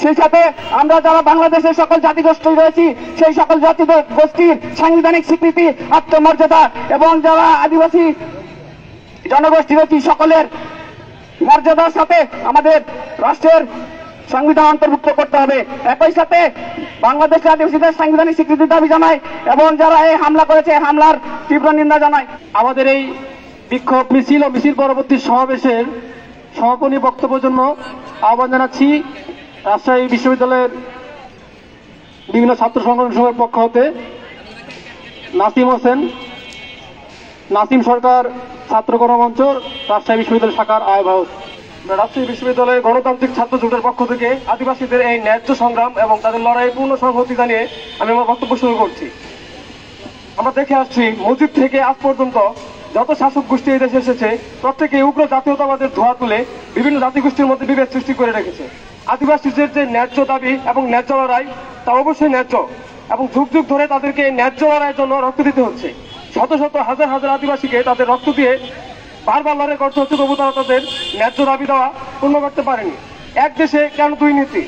সেই সাথে আমরা যারা বাংলাদেশের সকল জাতিগোষ্ঠী রয়েছি সেই সকল জাতি গোষ্ঠীর সাংবিধানিক স্বীকৃতি, আত্মমর্যাদা এবং যারা আদিবাসী জনগোষ্ঠী রয়েছে সকলের মর্যাদার সাথে আমাদের রাষ্ট্রের সংবিধান অন্তর্ভুক্ত করতে হবে। একই সাথে বাংলাদেশের আদিবাসীদের সাংবিধানিক স্বীকৃতির দাবি জানাই এবং যারা এই হামলা করেছে হামলার তীব্র নিন্দা জানাই। আমাদের এই বিক্ষোভ মিছিল ও মিছিল পরবর্তী সমাবেশের সমাপনী বক্তব্যের জন্য আহ্বান জানাচ্ছি রাজশাহী বিশ্ববিদ্যালয়ের বিভিন্ন ছাত্র সংগঠনের পক্ষ হতে নাসিম হোসেন, নাসিম সরকার ছাত্র গণমঞ্চ রাজশাহী বিশ্ববিদ্যালয় শাখার আহ্বায়ক। রাজশাহী বিশ্ববিদ্যালয়ের গণতান্ত্রিক ছাত্র জোটের পক্ষ থেকে আদিবাসীদের এই ন্যায্য সংগ্রাম এবং তাদের লড়াই পূর্ণ সংহতি জানিয়ে আমি আমার বক্তব্য শুরু করছি। আমরা দেখে আসছি মসজিদ থেকে আজ পর্যন্ত যত শাসক গোষ্ঠী এই দেশে এসেছে প্রত্যেকে উগ্র জাতীয়তাবাদের ধোঁয়া তুলে বিভিন্ন জাতিগোষ্ঠীর মধ্যে বিভেদ সৃষ্টি করে রেখেছে। আদিবাসীদের যে ন্যায্য দাবি এবং ন্যায্য লড়াই তা অবশ্যই ন্যায্য এবং যুগ যুগ ধরে তাদেরকে ন্যায্য লড়াইয়ের জন্য রক্ত দিতে হচ্ছে। শত শত হাজার হাজার আদিবাসীকে তাদের রক্ত দিয়ে বারবার লড়াই করতে হচ্ছে, তবু তারা তাদের ন্যায্য দাবি দেওয়া পূর্ণ করতে পারেনি। এক দেশে কেন 2 নীতি?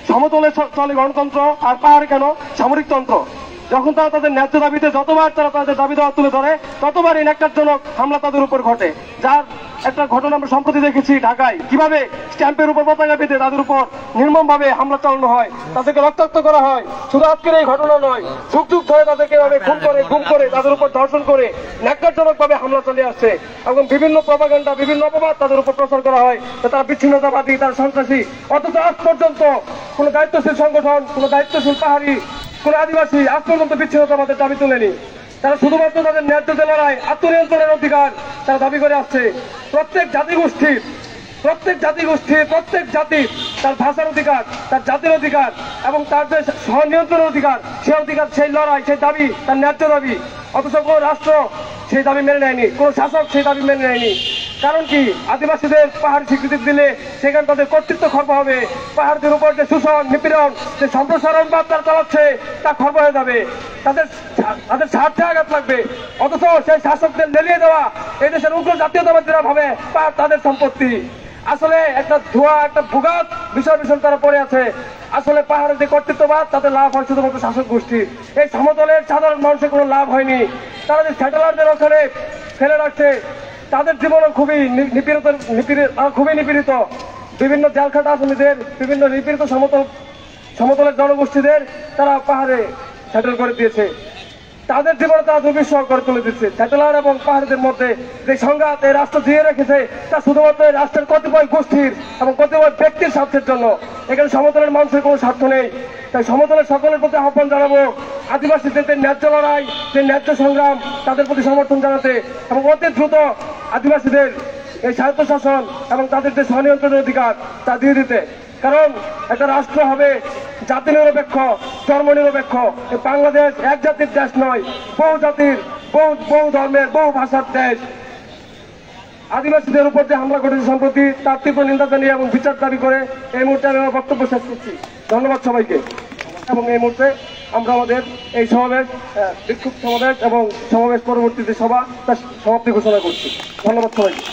সমতলে চলে গণতন্ত্র আর পাহাড়ে কেন সামরিকতন্ত্র? যখন তারা তাদের ন্যায্য দাবিতে যতবার তারা তাদের দাবি দেওয়া তুলে ধরে ততবারই ন্যাক্কারজনক হামলা তাদের উপর ঘটে। যার একটা ঘটনা আমরা সম্প্রতি দেখেছি ঢাকায়, কিভাবে স্ট্যাম্পের উপর পতাকা বেঁধে তাদের উপর নির্মমভাবে হামলা চালানো হয়, তাদেরকে রক্তাক্ত করা হয়। শুধু আজকের এই ঘটনা নয়, যুগ যুগ ধরে তাদেরকে খুন করে তাদের উপর ধর্ষণ করে ন্যাক্কারজনক ভাবে হামলা চালিয়ে আসছে এবং বিভিন্ন প্রপাগান্ডা, বিভিন্ন অপবাদ তাদের উপর প্রচার করা হয় তারা বিচ্ছিন্নতাবাদী, তারা সন্ত্রাসী। অথচ আজ পর্যন্ত কোন দায়িত্বশীল সংগঠন, কোন দায়িত্বশীল পাহাড়ি, কোন আদিবাসী আজ পর্যন্ত বিচ্ছিন্নতাবাদের দাবি তুলেনি। তারা শুধুমাত্র তাদের ন্যায্য লড়াই, আত্মনিয়ন্ত্রণের অধিকার তারা দাবি করে আসছে। প্রত্যেক জাতিগোষ্ঠীর প্রত্যেক জাতির তার ভাষার অধিকার, তার জাতির অধিকার এবং তার যে স্বনিয়ন্ত্রণের অধিকার, সেই লড়াই, সেই দাবি তার ন্যায্য দাবি। অথচ কোন রাষ্ট্র সেই দাবি মেনে নেয়নি, কোন শাসক সেই দাবি মেনে নেয়নি। কারণ কি? আদিবাসীদের পাহাড় স্বীকৃতি দিলে সেখানে তাদের কর্তৃত্ব খর্ব হবে, পাহাড়দের উপর যে শোষণ, নিপীড়ন, যে সম্প্রসারণবাদ তারা চালাচ্ছে তা খর্ব হয়ে যাবে, তাদের স্বার্থে আঘাত লাগবে। অথচ সেই শাসকদের লেলিয়ে দেওয়া এই দেশের উগ্র জাতীয়তাবাদীরা ভাবে পাহাড় তাদের সম্পত্তি। আসলে একটা ধোঁয়া, একটা ভুগাত বিষয় তারা পড়ে আছে। আসলে পাহাড়ের যে কর্তৃত্ববাদ তাতে লাভ হয় শুধুমাত্র শাসক গোষ্ঠীর। এই সমতলের সাধারণ মানুষের কোনো লাভ হয়নি। তারা যে স্যাটেলাইটদের ওখানে ফেলে রাখছে তাদের জীবনও খুবই নিপীড়িত। বিভিন্ন জেলখাটা আসামিদের, বিভিন্ন নিপীড়িত সমতলের জনগোষ্ঠীদের তারা পাহাড়ে সেটেল করে দিয়েছে, তাদের জীবনে তারা দুর্বিষহ করে তুলে দিচ্ছে। সেটেলার এবং পাহাড়িদের মধ্যে যে সংঘাত এই রাষ্ট্র দিয়ে রেখেছে তা শুধুমাত্র এই রাষ্ট্রের কতিপয় গোষ্ঠীর এবং কতিপয় ব্যক্তির স্বার্থের জন্য। এখানে সমতলের মানুষের কোনো স্বার্থ নেই। তাই সমতলের সকলের প্রতি আহ্বান জানাবো আদিবাসীদের যে ন্যায্য লড়াই, যে ন্যায্য সংগ্রাম, তাদের প্রতি সমর্থন জানাতে এবং অতি দ্রুত আদিবাসীদের এই স্বায়ত্তশাসন এবং তাদের যে স্বনিয়ন্ত্রণের অধিকার তা দিয়ে দিতে। কারণ একটা রাষ্ট্র হবে জাতি নিরপেক্ষ, ধর্ম নিরপেক্ষ। এই বাংলাদেশ এক জাতির দেশ নয়, বহু জাতির, বহু ধর্মের, বহু ভাষার দেশ। আদিবাসীদের উপর যে হামলা ঘটেছে সম্প্রতি তার তীব্র নিন্দা জানিয়ে এবং বিচার দাবি করে এই মুহূর্তে আমি আমার বক্তব্য শেষ করছি। ধন্যবাদ সবাইকে। এবং এই মুহূর্তে আমরা আমাদের এই সমাবেশ, বিক্ষোভ সমাবেশ এবং সমাবেশ পরবর্তীতে সভা তার সমাপ্তি ঘোষণা করছি। ধন্যবাদ সবাইকে।